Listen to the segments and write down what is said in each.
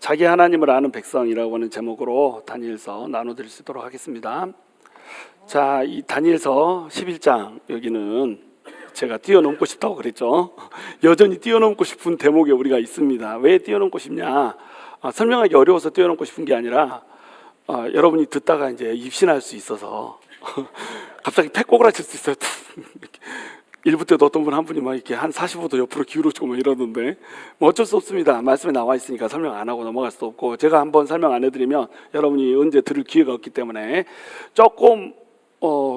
자기 하나님을 아는 백성이라고 하는 제목으로 다니엘서 나눠드릴 수 있도록 하겠습니다. 자, 이 다니엘서 11장 여기는 제가 뛰어넘고 싶다고 그랬죠. 여전히 뛰어넘고 싶은 대목에 우리가 있습니다. 왜 뛰어넘고 싶냐? 설명하기 어려워서 뛰어넘고 싶은 게 아니라 여러분이 듣다가 이제 입신할 수 있어서 갑자기 패 꼬그라질 수 있어요. 1부 때도 어떤 분 한 분이 막 이렇게 한 45도 옆으로 기울어지고 뭐 이러던데, 뭐 어쩔 수 없습니다. 말씀에 나와 있으니까 설명 안 하고 넘어갈 수도 없고, 제가 한번 설명 안 해드리면 여러분이 언제 들을 기회가 없기 때문에 조금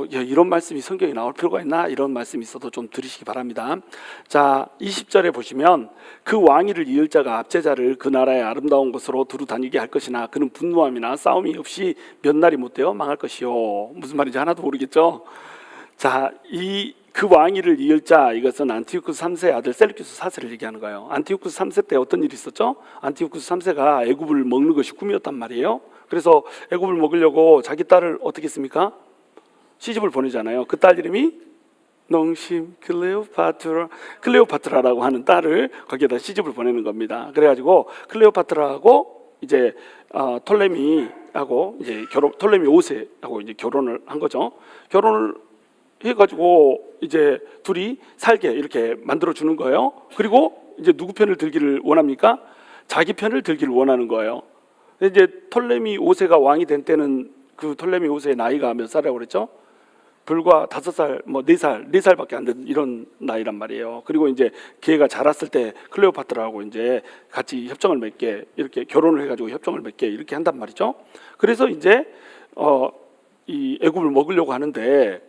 이런 말씀이 성경에 나올 필요가 있나, 이런 말씀이 있어도 좀 들으시기 바랍니다. 자, 20절에 보시면 그 왕위를 이을 자가 압제자를 그 나라의 아름다운 곳으로 두루 다니게 할 것이나 그는 분노함이나 싸움이 없이 몇 날이 못 되어 망할 것이요. 무슨 말인지 하나도 모르겠죠. 자, 그 왕위를 이을 자, 이것은 안티오쿠스 3세의 아들 셀루키스 4세를 얘기하는 거예요. 안티오쿠스 3세 때 어떤 일이 있었죠? 안티오쿠스 3세가 애굽을 먹는 것이 꿈이었단 말이에요. 그래서 애굽을 먹으려고 자기 딸을 어떻게 했습니까? 시집을 보내잖아요. 그 딸 이름이 농심 클레오파트라라고 하는 딸을 거기에다 시집을 보내는 겁니다. 그래가지고 클레오파트라하고 이제 톨레미하고 이제 톨레미 5세하고 이제 결혼을 한 거죠. 결혼을 해가지고 이제 둘이 살게 이렇게 만들어 주는 거예요. 그리고 이제 누구 편을 들기를 원합니까? 자기 편을 들기를 원하는 거예요. 이제 톨레미 5세가 왕이 된 때는 그 톨레미 5세의 나이가 몇 살이라고 그랬죠? 불과 5살, 뭐 4살밖에 안 된 이런 나이란 말이에요. 그리고 이제 걔가 자랐을 때 클레오파트라하고 이제 같이 협정을 맺게, 이렇게 결혼을 해가지고 협정을 맺게 이렇게 한단 말이죠. 그래서 이제 이 애굽을 먹으려고 하는데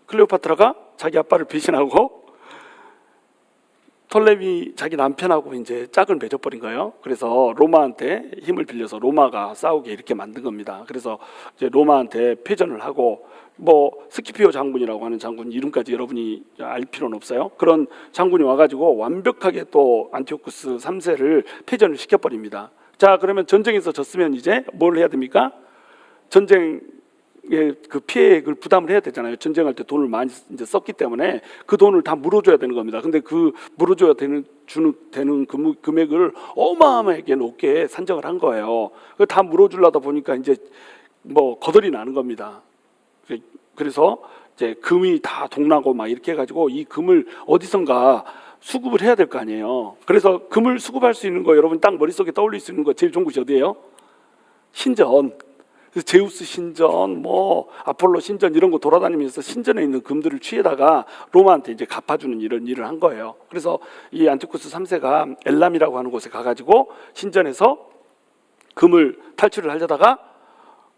클레오파트라가 자기 아빠를 배신하고 톨레미 자기 남편하고 이제 짝을 맺어버린 거예요. 그래서 로마한테 힘을 빌려서 로마가 싸우게 이렇게 만든 겁니다. 그래서 이제 로마한테 패전을 하고, 뭐 스키피오 장군이라고 하는 장군 이름까지 여러분이 알 필요는 없어요. 그런 장군이 와가지고 완벽하게 또 안티오쿠스 3세를 패전을 시켜버립니다. 자, 그러면 전쟁에서 졌으면 이제 뭘 해야 됩니까? 전쟁 그 피해액을 부담을 해야 되잖아요. 전쟁할 때 돈을 많이 이제 썼기 때문에 그 돈을 다 물어줘야 되는 겁니다. 근데 그 물어줘야 되는 금액을 어마어마하게 높게 산정을 한 거예요. 다 물어주려다 보니까 이제 뭐 거덜이 나는 겁니다. 그래서 이제 금이 다 동나고 막 이렇게 해가지고 이 금을 어디선가 수급을 해야 될 거 아니에요. 그래서 금을 수급할 수 있는 거, 여러분 딱 머릿속에 떠올릴 수 있는 거 제일 좋은 곳이 어디예요? 신전. 그래서 제우스 신전, 뭐 아폴로 신전 이런 거 돌아다니면서 신전에 있는 금들을 취해다가 로마한테 이제 갚아주는 이런 일을 한 거예요. 그래서 이 안티오쿠스 3세가 엘람이라고 하는 곳에 가가지고 신전에서 금을 탈취를 하려다가,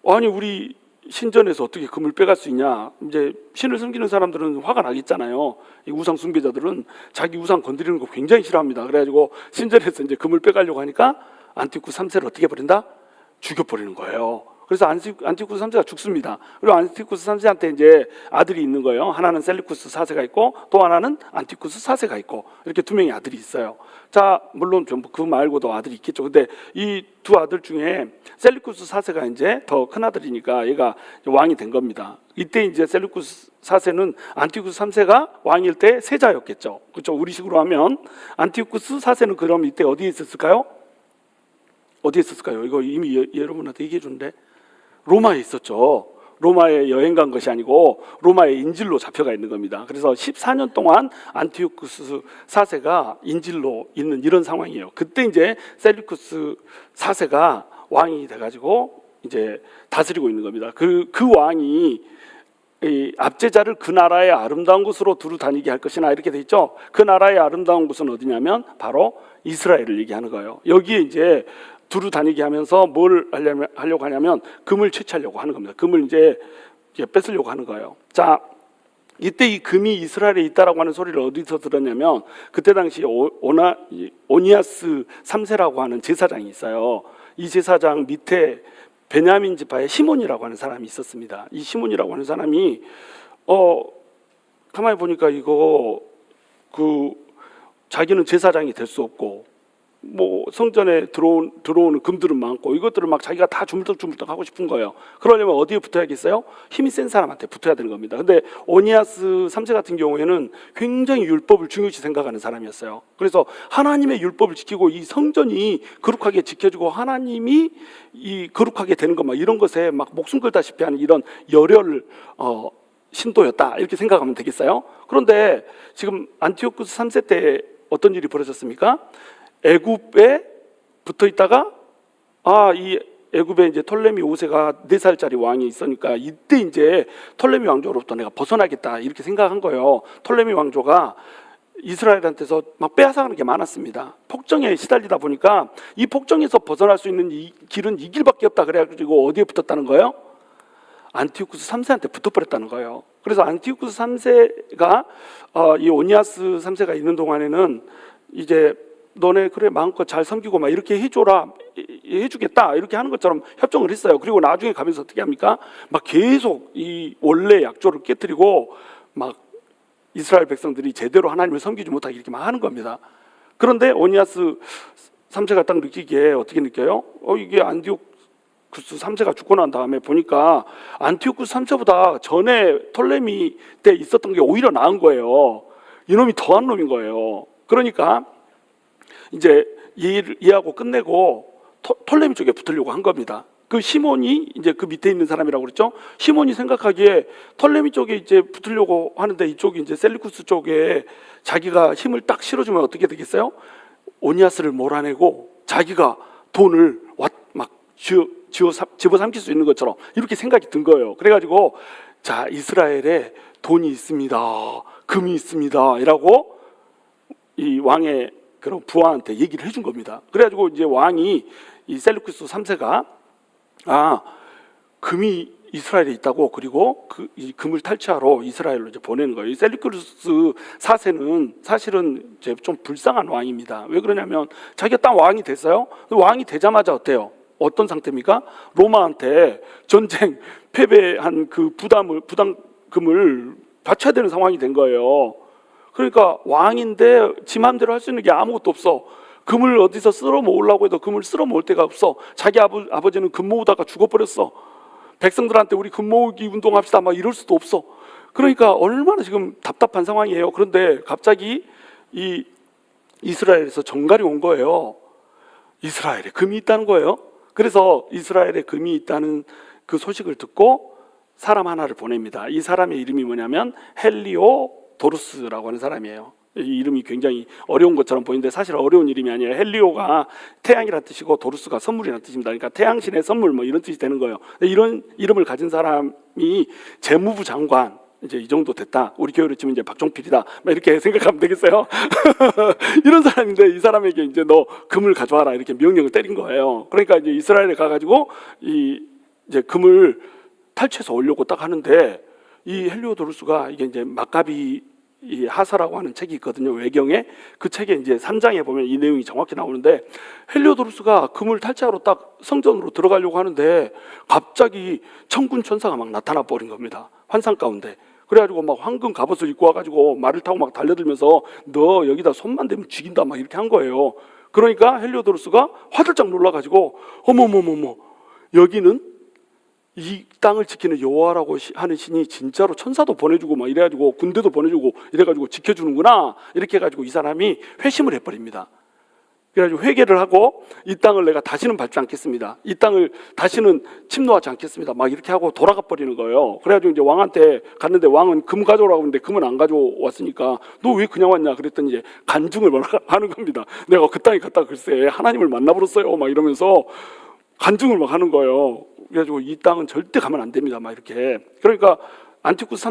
아니 우리 신전에서 어떻게 금을 빼갈 수 있냐, 이제 신을 섬기는 사람들은 화가 나겠잖아요. 이 우상 숭배자들은 자기 우상 건드리는 거 굉장히 싫어합니다. 그래가지고 신전에서 이제 금을 빼가려고 하니까 안티오쿠스 3세를 어떻게 버린다? 죽여버리는 거예요. 그래서 안티오쿠스 3세가 죽습니다. 그리고 안티오쿠스 3세한테 이제 아들이 있는 거예요. 하나는 셀루쿠스 4세가 있고 또 하나는 안티오쿠스 4세가 있고, 이렇게 두 명의 아들이 있어요. 자, 물론 좀 그 말고도 아들이 있겠죠. 근데 이 두 아들 중에 셀루쿠스 4세가 이제 더 큰 아들이니까 얘가 왕이 된 겁니다. 이때 이제 셀루쿠스 4세는 안티오쿠스 3세가 왕일 때 세자였겠죠. 그렇죠? 우리식으로 하면 안티오쿠스 4세는 그럼 이때 어디에 있었을까요? 어디에 있었을까요? 이거 이미 여러분한테 얘기해 주는데, 로마에 있었죠. 로마에 여행 간 것이 아니고 로마의 인질로 잡혀가 있는 겁니다. 그래서 14년 동안 안티오쿠스 4세가 인질로 있는 이런 상황이에요. 그때 이제 셀루쿠스 4세가 왕이 돼가지고 이제 다스리고 있는 겁니다. 그 왕이 이 압제자를 그 나라의 아름다운 곳으로 두루 다니게 할 것이나, 이렇게 돼 있죠. 그 나라의 아름다운 곳은 어디냐면 바로 이스라엘을 얘기하는 거예요. 여기에 이제 두루 다니게 하면서 뭘 하려고 하냐면 금을 채취하려고 하는 겁니다. 금을 이제 뺏으려고 하는 거예요. 자, 이때 이 금이 이스라엘에 있다라고 하는 소리를 어디서 들었냐면, 그때 당시 오니아스 3세라고 하는 제사장이 있어요. 이 제사장 밑에 베냐민 지파의 시몬이라고 하는 사람이 있었습니다. 이 시몬이라고 하는 사람이 가만히 보니까 이거 자기는 제사장이 될 수 없고 뭐 성전에 들어오는 금들은 많고 이것들을 막 자기가 다 주물떡주물떡 하고 싶은 거예요. 그러려면 어디에 붙어야겠어요? 힘이 센 사람한테 붙어야 되는 겁니다. 근데 오니아스 3세 같은 경우에는 굉장히 율법을 중요시 생각하는 사람이었어요. 그래서 하나님의 율법을 지키고 이 성전이 거룩하게 지켜지고 하나님이 이 거룩하게 되는 것 막 이런 것에 막 목숨 걸다시피 하는 이런 열혈 신도였다 이렇게 생각하면 되겠어요? 그런데 지금 안티오쿠스 3세 때 어떤 일이 벌어졌습니까? 애굽에 붙어 있다가 이 애굽에 이제 톨레미 5세가 4살짜리 왕이 있으니까 이때 이제 톨레미 왕조로부터 내가 벗어나겠다 이렇게 생각한 거예요. 톨레미 왕조가 이스라엘한테서 막 빼앗아가는 게 많았습니다. 폭정에 시달리다 보니까 이 폭정에서 벗어날 수 있는 이 길은 이 길밖에 없다 그래가지고 어디에 붙었다는 거예요? 안티오쿠스 3세한테 붙어버렸다는 거예요. 그래서 안티오쿠스 3세가 이 오니아스 3세가 있는 동안에는 이제 너네 그래 마음껏 잘 섬기고 막 이렇게 해줘라 해주겠다 이렇게 하는 것처럼 협정을 했어요. 그리고 나중에 가면서 어떻게 합니까? 막 계속 이 원래 약조를 깨뜨리고 막 이스라엘 백성들이 제대로 하나님을 섬기지 못하게 이렇게 막 하는 겁니다. 그런데 오니아스 3세가 딱 느끼기에 어떻게 느껴요? 이게 안티오쿠스 3세가 죽고 난 다음에 보니까 안티오쿠스 3세보다 전에 톨레미 때 있었던 게 오히려 나은 거예요. 이놈이 더한 놈인 거예요. 그러니까 이제 이해하고 끝내고 톨레미 쪽에 붙으려고 한 겁니다. 그 시몬이 이제 그 밑에 있는 사람이라고 그랬죠. 시몬이 생각하기에 톨레미 쪽에 이제 붙으려고 하는데 이쪽이 이제 셀루쿠스 쪽에 자기가 힘을 딱 실어주면 어떻게 되겠어요? 오니아스를 몰아내고 자기가 돈을 막 집어삼킬 수 있는 것처럼 이렇게 생각이 든 거예요. 그래가지고 자 이스라엘에 돈이 있습니다, 금이 있습니다 이라고 이 왕의 그런 부하한테 얘기를 해준 겁니다. 그래가지고 이제 왕이 이 셀루쿠스 3세가 금이 이스라엘에 있다고 그리고 이 금을 탈취하러 이스라엘로 이제 보내는 거예요. 이 셀루쿠스 4세는 사실은 이제 좀 불쌍한 왕입니다. 왜 그러냐면 자기가 딱 왕이 됐어요. 왕이 되자마자 어때요? 어떤 상태입니까? 로마한테 전쟁 패배한 그 부담금을 바쳐야 되는 상황이 된 거예요. 그러니까 왕인데 지 마음대로 할 수 있는 게 아무것도 없어. 금을 어디서 쓸어 모으려고 해도 금을 쓸어 모을 데가 없어. 자기 아버지는 금 모으다가 죽어버렸어. 백성들한테 우리 금 모으기 운동합시다 막 이럴 수도 없어. 그러니까 얼마나 지금 답답한 상황이에요. 그런데 갑자기 이 이스라엘에서 정갈이 온 거예요. 이스라엘에 금이 있다는 거예요. 그래서 이스라엘에 금이 있다는 그 소식을 듣고 사람 하나를 보냅니다. 이 사람의 이름이 뭐냐면 헬리오도루스라고 하는 사람이에요. 이 이름이 굉장히 어려운 것처럼 보이는데 사실 어려운 이름이 아니에요. 헬리오가 태양이라는 뜻이고 도루스가 선물이라는 뜻입니다. 그러니까 태양신의 선물 뭐 이런 뜻이 되는 거예요. 이런 이름을 가진 사람이 재무부 장관 이제 이 정도 됐다. 우리 교회로 치면 이제 박종필이다. 막 이렇게 생각하면 되겠어요. 이런 사람인데 이 사람에게 이제 너 금을 가져와라 이렇게 명령을 때린 거예요. 그러니까 이제 이스라엘에 가가지고 이제 금을 탈취해서 오려고 딱 하는데 이 헬리오도루스가 이게 이제 막가비 이 하사라고 하는 책이 있거든요. 외경에 그 책에 이제 3장에 보면 이 내용이 정확히 나오는데 헬리오도루스가 금을 탈취하러 딱 성전으로 들어가려고 하는데 갑자기 천군 천사가 막 나타나 버린 겁니다. 환상 가운데. 그래가지고 막 황금 갑옷을 입고 와가지고 말을 타고 막 달려들면서 너 여기다 손만 대면 죽인다 막 이렇게 한 거예요. 그러니까 헬리오도루스가 화들짝 놀라가지고 어머머머머 여기는 이 땅을 지키는 여호와라고 하는 신이 진짜로 천사도 보내주고 막 이래가지고 군대도 보내주고 이래가지고 지켜주는구나 이렇게 해가지고 이 사람이 회심을 해버립니다. 그래가지고 회개를 하고 이 땅을 내가 다시는 밟지 않겠습니다. 이 땅을 다시는 침노하지 않겠습니다. 막 이렇게 하고 돌아가 버리는 거예요. 그래가지고 이제 왕한테 갔는데 왕은 금 가져오라고 했는데 금은 안 가져왔으니까 너 왜 그냥 왔냐 그랬더니 이제 간증을 하는 겁니다. 내가 그 땅에 갔다 글쎄 하나님을 만나버렸어요 막 이러면서 간증을 막 하는 거예요. 그래가지고 이 땅은 절대 가면 안 됩니다. 막 이렇게. 그러니까 안티쿠스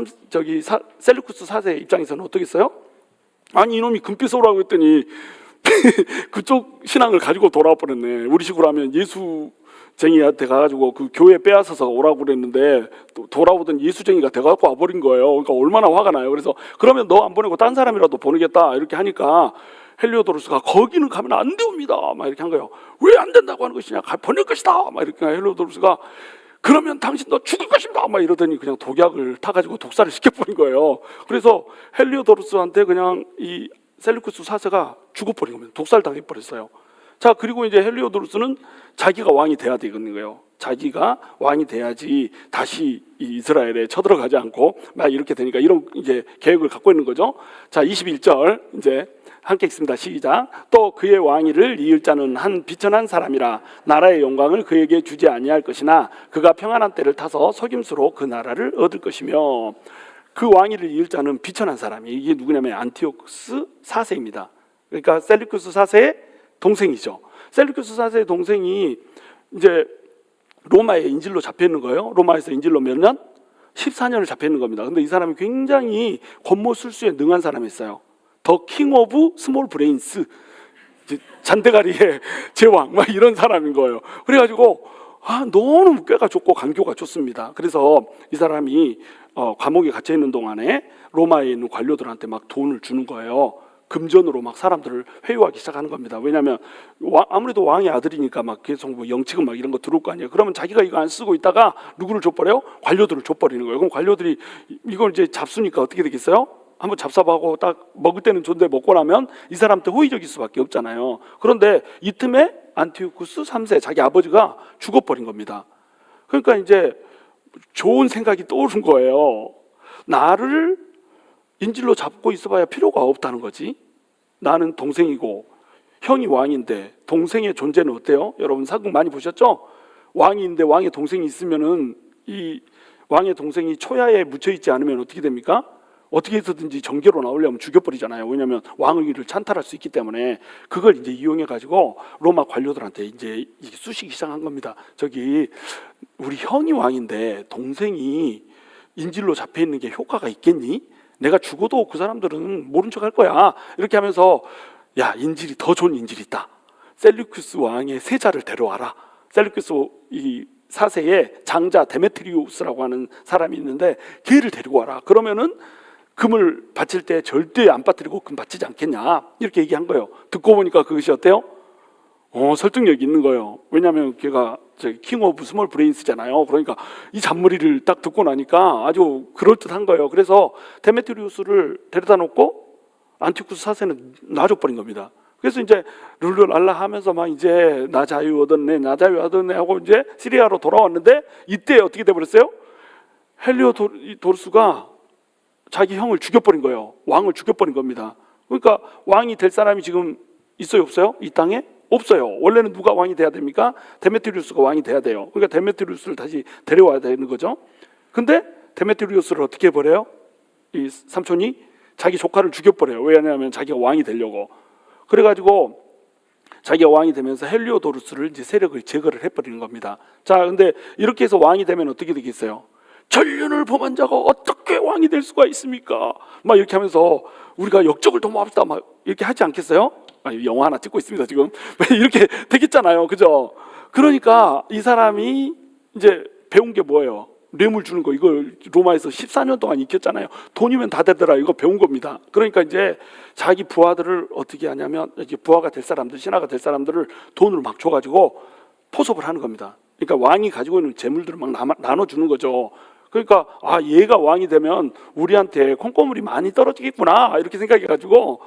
셀루쿠스 4세 입장에서는 어떻겠어요? 아니 이놈이 금빛 오라고 했더니 그쪽 신앙을 가지고 돌아와 버렸네. 우리 식으로 하면 예수쟁이한테 가가지고 그 교회 빼앗아서 오라고 그랬는데 돌아오던 예수쟁이가 돼갖고 와버린 거예요. 그러니까 얼마나 화가 나요. 그래서 그러면 너 안 보내고 딴 사람이라도 보내겠다 이렇게 하니까 헬리오도루스가 거기는 가면 안 됩니다 막 이렇게 한 거예요. 왜 안 된다고 하는 것이냐 보낼 것이다 막 이렇게 헬리오도루스가 그러면 당신 너 죽을 것입니다 막 이러더니 그냥 독약을 타가지고 독살을 시켜버린 거예요. 그래서 헬리오도루스한테 그냥 이 셀루쿠스 4세가 죽어버린 겁니다. 독살당해버렸어요. 자, 그리고 이제 헬리오도루스는 자기가 왕이 돼야 되는 거예요. 자기가 왕이 돼야지 다시 이 이스라엘에 쳐들어가지 않고 막 이렇게 되니까 이런 이제 계획을 갖고 있는 거죠. 자, 21절 이제 함께 읽습니다. 시작. 또 그의 왕위를 이을 자는 한 비천한 사람이라 나라의 영광을 그에게 주지 아니할 것이나 그가 평안한 때를 타서 속임수로 그 나라를 얻을 것이며, 그 왕위를 이을 자는 비천한 사람이 이게 누구냐면 안티오쿠스 4세입니다. 그러니까 셀루쿠스 4세의 동생이죠. 셀루쿠스 4세의 동생이 이제 로마에 인질로 잡혀 있는 거예요. 로마에서 인질로 몇 년? 14년을 잡혀 있는 겁니다. 근데 이 사람이 굉장히 권모술수에 능한 사람이었어요. 더 킹 오브 스몰 브레인스, 잔대가리의 제왕, 막 이런 사람인 거예요. 그래가지고 너무 꾀가 좋고 간교가 좋습니다. 그래서 이 사람이 감옥에 갇혀 있는 동안에 로마에 있는 관료들한테 막 돈을 주는 거예요. 금전으로 막 사람들을 회유하기 시작하는 겁니다. 왜냐하면 아무래도 왕의 아들이니까 막 계속 뭐 영치금 막 이런 거 들어올 거 아니에요. 그러면 자기가 이거 안 쓰고 있다가 누구를 줘버려요? 관료들을 줘버리는 거예요. 그럼 관료들이 이걸 이제 잡수니까 어떻게 되겠어요? 한번 잡사하고 딱 먹을 때는 좋은데 먹고 나면 이 사람한테 호의적일 수밖에 없잖아요. 그런데 이 틈에 안티오쿠스 3세 자기 아버지가 죽어버린 겁니다. 그러니까 이제 좋은 생각이 떠오른 거예요. 나를 인질로 잡고 있어봐야 필요가 없다는 거지. 나는 동생이고 형이 왕인데 동생의 존재는 어때요? 여러분 사극 많이 보셨죠? 왕인데 왕의 동생이 있으면은 이 왕의 동생이 초야에 묻혀 있지 않으면 어떻게 됩니까? 어떻게 해서든지 정계로 나오려면 죽여버리잖아요. 왜냐하면 왕위를 찬탈할 수 있기 때문에. 그걸 이제 이용해 가지고 로마 관료들한테 이제 쑤시기 시작한 겁니다. 저기 우리 형이 왕인데 동생이 인질로 잡혀 있는 게 효과가 있겠니? 내가 죽어도 그 사람들은 모른 척 할 거야. 이렇게 하면서 야, 인질이 더 좋은 인질이 있다. 셀루쿠스 왕의 세자를 데려와라. 셀루쿠스 이 4세의 장자 데메트리우스라고 하는 사람이 있는데 걔를 데리고 와라. 그러면은 금을 바칠 때 절대 안 빠뜨리고 금 바치지 않겠냐. 이렇게 얘기한 거예요. 듣고 보니까 그것이 어때요? 설득력이 있는 거예요. 왜냐하면 걔가 킹 오브 스몰 브레인스잖아요. 그러니까 이 잔머리를 딱 듣고 나니까 아주 그럴듯한 거예요. 그래서 데메트리우스를 데려다 놓고 안티쿠스 4세는 놔줘버린 겁니다. 그래서 이제 룰루랄라 하면서 막 이제 나 자유 얻었네, 나 자유 얻었네 하고 이제 시리아로 돌아왔는데 이때 어떻게 돼버렸어요? 헬리오도루스가 자기 형을 죽여버린 거예요. 왕을 죽여버린 겁니다. 그러니까 왕이 될 사람이 지금 있어요, 없어요? 이 땅에? 없어요. 원래는 누가 왕이 돼야 됩니까? 데메트리우스가 왕이 돼야 돼요. 그러니까 데메트리우스를 다시 데려와야 되는 거죠. 근데 데메트리우스를 어떻게 해버려요? 이 삼촌이 자기 조카를 죽여버려요. 왜냐하면 자기가 왕이 되려고. 그래가지고 자기가 왕이 되면서 헬리오도루스를 이제 세력을 제거를 해버리는 겁니다. 자, 근데 이렇게 해서 왕이 되면 어떻게 되겠어요? 전륜을 범한 자가 어떻게 왕이 될 수가 있습니까? 막 이렇게 하면서 우리가 역적을 도모합시다 막 이렇게 하지 않겠어요? 영화 하나 찍고 있습니다 지금. 이렇게 되겠잖아요, 그죠? 그러니까 이 사람이 이제 배운 게 뭐예요? 뇌물 주는 거. 이걸 로마에서 14년 동안 익혔잖아요. 돈이면 다 되더라. 이거 배운 겁니다. 그러니까 이제 자기 부하들을 어떻게 하냐면 이제 부하가 될 사람들, 신하가 될 사람들을 돈을 막 줘가지고 포섭을 하는 겁니다. 그러니까 왕이 가지고 있는 재물들을 막 나눠주는 거죠. 그러니까 얘가 왕이 되면 우리한테 콩고물이 많이 떨어지겠구나 이렇게 생각해가지고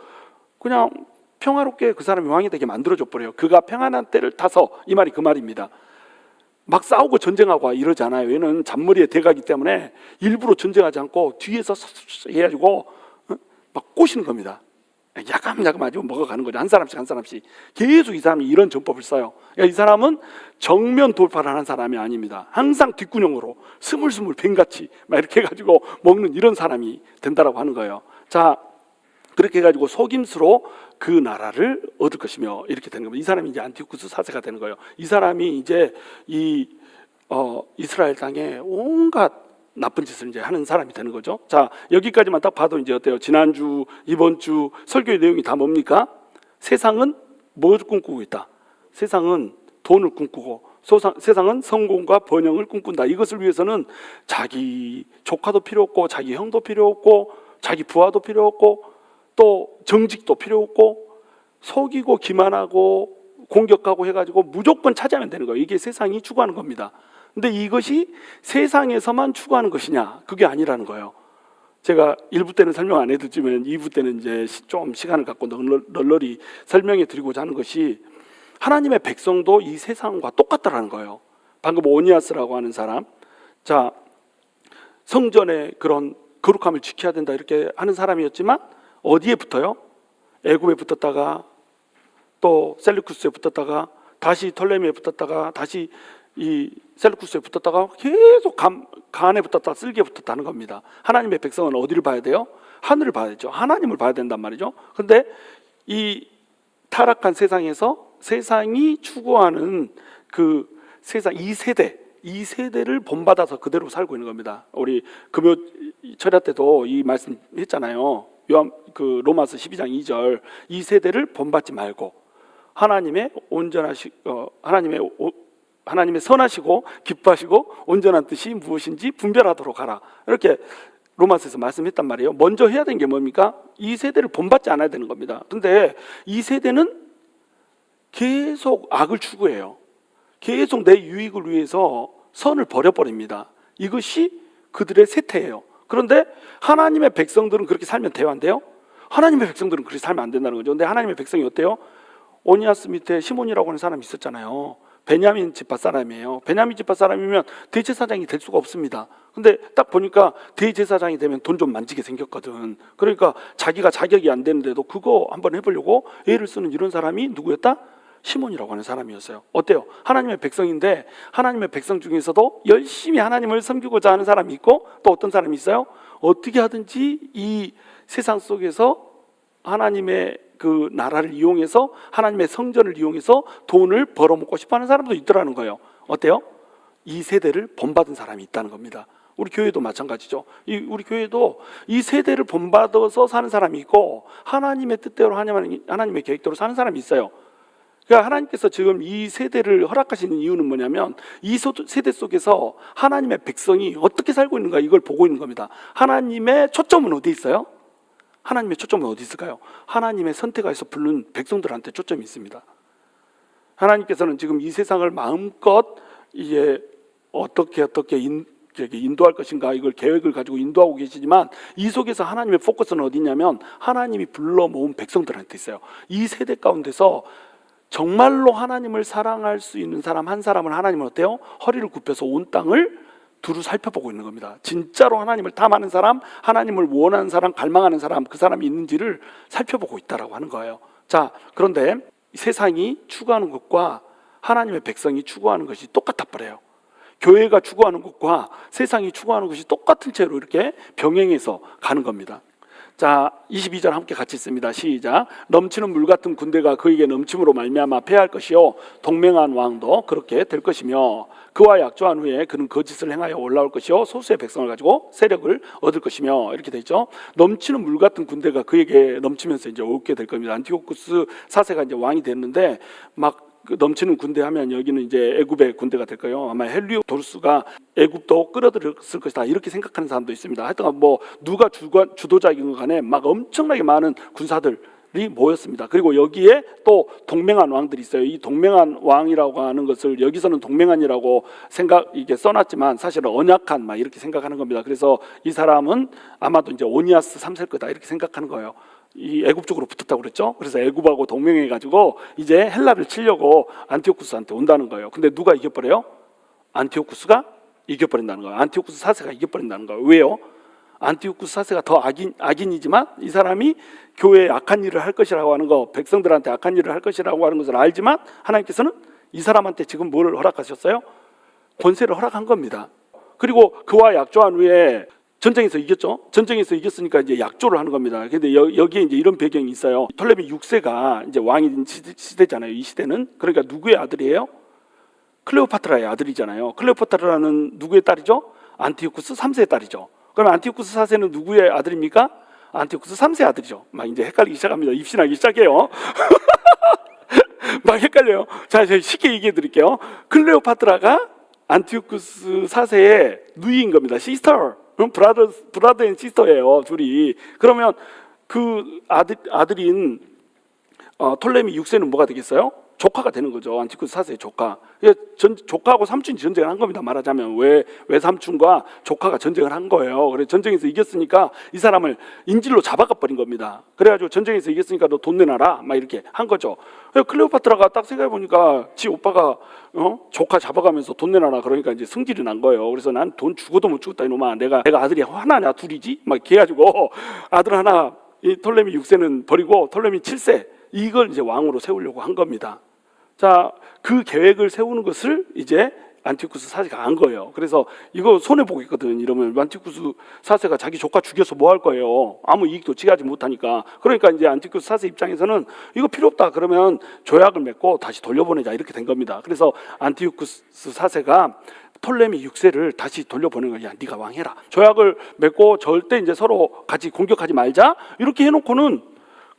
그냥 평화롭게 그 사람이 왕이 되게 만들어줘 버려요. 그가 평안한 때를 타서, 이 말이 그 말입니다. 막 싸우고 전쟁하고 이러지 않아요. 얘는 잔머리의 대가기 때문에 일부러 전쟁하지 않고 뒤에서 해가지고 막 꼬시는 겁니다. 야금야금 아주 먹어가는 거죠. 한 사람씩 한 사람씩. 계속 이 사람이 이런 전법을 써요. 이 사람은 정면 돌파를 하는 사람이 아닙니다. 항상 뒷구녕으로 스물스물 뱀같이 막 이렇게 해가지고 먹는 이런 사람이 된다라고 하는 거예요. 자, 그렇게 해가지고 속임수로 그 나라를 얻을 것이며 이렇게 되는 겁니다. 이 사람이 이제 안티오쿠스 4세가 되는 거예요. 이 사람이 이제 이 이스라엘 땅에 온갖 나쁜 짓을 이제 하는 사람이 되는 거죠. 자, 여기까지만 딱 봐도 이제 어때요? 지난주, 이번 주 설교의 내용이 다 뭡니까? 세상은 뭘 꿈꾸고 있다? 세상은 돈을 꿈꾸고 세상은 성공과 번영을 꿈꾼다. 이것을 위해서는 자기 조카도 필요 없고 자기 형도 필요 없고 자기 부하도 필요 없고 또 정직도 필요 없고 속이고 기만하고 공격하고 해가지고 무조건 차지하면 되는 거예요. 이게 세상이 추구하는 겁니다. 근데 이것이 세상에서만 추구하는 것이냐? 그게 아니라는 거예요. 제가 1부 때는 설명 안 해드리면 2부 때는 이제 좀 시간을 갖고 널널이 설명해 드리고자 하는 것이 하나님의 백성도 이 세상과 똑같다라는 거예요. 방금 오니아스라고 하는 사람, 자, 성전의 그런 거룩함을 지켜야 된다 이렇게 하는 사람이었지만 어디에 붙어요? 애굽에 붙었다가 또 셀루쿠스에 붙었다가 다시 톨레미에 붙었다가 다시 이 셀루쿠스에 붙었다가 계속 가안에 붙었다 쓸기에 붙었다는 겁니다. 하나님의 백성은 어디를 봐야 돼요? 하늘을 봐야 되죠. 하나님을 봐야 된단 말이죠. 그런데 이 타락한 세상에서 세상이 추구하는 그 세상 이 세대를 본받아서 그대로 살고 있는 겁니다. 우리 금요 철야 때도 이 말씀 했잖아요. 로마서 12장 2절 이 세대를 본받지 말고 하나님의 선하시고 기뻐하시고 온전한 뜻이 무엇인지 분별하도록 하라. 이렇게 로마서에서 말씀했단 말이에요. 먼저 해야 되는 게 뭡니까? 이 세대를 본받지 않아야 되는 겁니다. 근데 이 세대는 계속 악을 추구해요. 계속 내 유익을 위해서 선을 버려버립니다. 이것이 그들의 세태예요. 그런데 하나님의 백성들은 그렇게 살면 돼요, 안 돼요? 하나님의 백성들은 그렇게 살면 안 된다는 거죠. 근데 하나님의 백성이 어때요? 오니아스 밑에 시몬이라고 하는 사람이 있었잖아요. 베냐민 지파 사람이에요. 베냐민 지파 사람이면 대제사장이 될 수가 없습니다. 근데 딱 보니까 대제사장이 되면 돈 좀 만지게 생겼거든. 그러니까 자기가 자격이 안 되는데도 그거 한번 해보려고 애를 쓰는 이런 사람이 누구였다? 시몬이라고 하는 사람이었어요. 어때요? 하나님의 백성인데 하나님의 백성 중에서도 열심히 하나님을 섬기고자 하는 사람이 있고 또 어떤 사람이 있어요? 어떻게 하든지 이 세상 속에서 하나님의 그 나라를 이용해서 하나님의 성전을 이용해서 돈을 벌어먹고 싶어하는 사람도 있더라는 거예요. 어때요? 이 세대를 본받은 사람이 있다는 겁니다. 우리 교회도 마찬가지죠. 우리 교회도 이 세대를 본받아서 사는 사람이 있고 하나님의 뜻대로 하나님의 계획대로 사는 사람이 있어요. 그러니까 하나님께서 지금 이 세대를 허락하시는 이유는 뭐냐면 이 세대 속에서 하나님의 백성이 어떻게 살고 있는가 이걸 보고 있는 겁니다. 하나님의 초점은 어디 있어요? 하나님의 초점은 어디 있을까요? 하나님의 선택하여서 부른 백성들한테 초점이 있습니다. 하나님께서는 지금 이 세상을 마음껏 이제 어떻게 인도할 것인가 이걸 계획을 가지고 인도하고 계시지만 이 속에서 하나님의 포커스는 어디냐면 하나님이 불러 모은 백성들한테 있어요. 이 세대 가운데서 정말로 하나님을 사랑할 수 있는 사람 한 사람을 하나님은 어때요? 허리를 굽혀서 온 땅을 두루 살펴보고 있는 겁니다. 진짜로 하나님을 탐하는 사람, 하나님을 원하는 사람, 갈망하는 사람, 그 사람이 있는지를 살펴보고 있다라고 하는 거예요. 자, 그런데 세상이 추구하는 것과 하나님의 백성이 추구하는 것이 똑같아 버려요. 교회가 추구하는 것과 세상이 추구하는 것이 똑같은 채로 이렇게 병행해서 가는 겁니다. 자, 22절 함께 같이 읽습니다. 시작. 넘치는 물 같은 군대가 그에게 넘침으로 말미암아 패할 것이요 동맹한 왕도 그렇게 될 것이며 그와 약조한 후에 그는 거짓을 행하여 올라올 것이요 소수의 백성을 가지고 세력을 얻을 것이며 이렇게 돼 있죠. 넘치는 물 같은 군대가 그에게 넘치면서 이제 오게 될 겁니다. 안티오쿠스 4세가 이제 왕이 됐는데 막 넘치는 군대 하면 여기는 이제 애굽의 군대가 될 거예요. 아마 헬리오도루스가 애굽도 끌어들였을 것이다 이렇게 생각하는 사람도 있습니다. 하여튼 뭐 누가 주도자이건 간에 막 엄청나게 많은 군사들이 모였습니다. 그리고 여기에 또 동맹한 왕들이 있어요. 이 동맹한 왕이라고 하는 것을 여기서는 동맹한이라고 이게 써놨지만 사실은 언약한 막 이렇게 생각하는 겁니다. 그래서 이 사람은 아마도 이제 오니아스 3세일 거다 이렇게 생각하는 거예요. 이 애굽 쪽으로 붙었다고 그랬죠. 그래서 애굽하고 동맹해 가지고 이제 헬라를 치려고 안티오쿠스한테 온다는 거예요. 근데 누가 이겨버려요? 안티오쿠스가 이겨버린다는 거예요. 안티오쿠스 4세가 이겨버린다는 거예요. 왜요? 안티오쿠스 4세가 더 악인이지만 이 사람이 교회에 악한 일을 할 것이라고 하는 거, 백성들한테 악한 일을 할 것이라고 하는 것을 알지만 하나님께서는 이 사람한테 지금 뭘 허락하셨어요? 권세를 허락한 겁니다. 그리고 그와 약조한 후에 전쟁에서 이겼죠. 전쟁에서 이겼으니까 이제 약조를 하는 겁니다. 근데 여기에 이제 이런 배경이 있어요. 톨레미 6세가 이제 왕이 시대잖아요. 이 시대는. 그러니까 누구의 아들이에요? 클레오파트라의 아들이잖아요. 클레오파트라는 누구의 딸이죠? 안티오쿠스 3세의 딸이죠. 그럼 안티오쿠스 4세는 누구의 아들입니까? 안티오쿠스 3세 아들이죠. 막 이제 헷갈리기 시작합니다. 입신하기 시작해요. 막 헷갈려요. 자, 제가 쉽게 얘기해 드릴게요. 클레오파트라가 안티오쿠스 4세의 누이인 겁니다. 시스터. 브라더 앤 시스터예요, 둘이. 그러면 그 아들인 톨레미 6세는 뭐가 되겠어요? 조카가 되는 거죠. 안티쿠스 4세의 조카. 조카하고 삼촌이 전쟁을 한 겁니다. 말하자면 외삼촌과 조카가 전쟁을 한 거예요. 그래서 전쟁에서 이겼으니까 이 사람을 인질로 잡아가 버린 겁니다. 그래가지고 전쟁에서 이겼으니까 너 돈 내놔라 막 이렇게 한 거죠. 클레오파트라가 딱 생각해 보니까 지 오빠가 조카 잡아가면서 돈 내놔라 그러니까 이제 성질이 난 거예요. 그래서 난 돈 죽어도 못 주겠다 이놈아. 내가 아들이 하나냐 둘이지 막 이렇게 해가지고 아들 하나 이 톨레미 6세는 버리고 톨레미 7세 이걸 이제 왕으로 세우려고 한 겁니다. 자, 그 계획을 세우는 것을 이제 안티쿠스 4세가 안 거예요. 그래서 이거 손해 보겠거든. 이러면 안티쿠스 4세가 자기 조카 죽여서 뭐 할 거예요? 아무 이익도 취하지 못하니까. 그러니까 이제 안티쿠스 4세 입장에서는 이거 필요 없다. 그러면 조약을 맺고 다시 돌려보내자 이렇게 된 겁니다. 그래서 안티쿠스 4세가 톨레미 6세를 다시 돌려보낸 거야. 야, 네가 왕해라. 조약을 맺고 절대 이제 서로 같이 공격하지 말자. 이렇게 해놓고는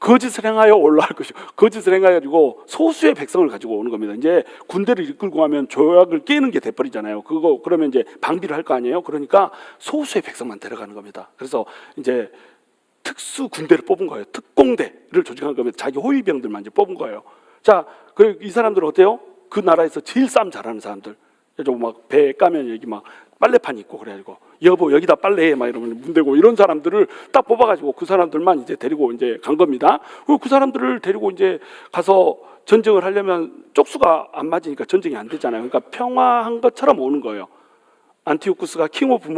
거짓을 행하여 올라갈 것이고 거짓을 행하여가지고 소수의 백성을 가지고 오는 겁니다. 이제 군대를 이끌고 가면 조약을 깨는 게 돼버리잖아요. 그러면 이제 방비를 할 거 아니에요. 그러니까 소수의 백성만 데려가는 겁니다. 그래서 이제 특수 군대를 뽑은 거예요. 특공대를 조직한 겁니다. 자기 호위병들만 이제 뽑은 거예요. 자, 그리고 이 사람들은 어때요? 그 나라에서 제일 싸움 잘하는 사람들. 막 배에 까면 여기 막 빨래판 있고 그래가지고 여보 여기다 빨래해 막 이러면 문대고 이런 사람들을 딱 뽑아가지고 그 사람들만 이제 데리고 이제 간 겁니다. 그리고 그 사람들을 데리고 이제 가서 전쟁을 하려면 쪽수가 안 맞으니까 전쟁이 안 되잖아요. 그러니까 평화한 것처럼 오는 거예요. 안티오쿠스가 킹 오브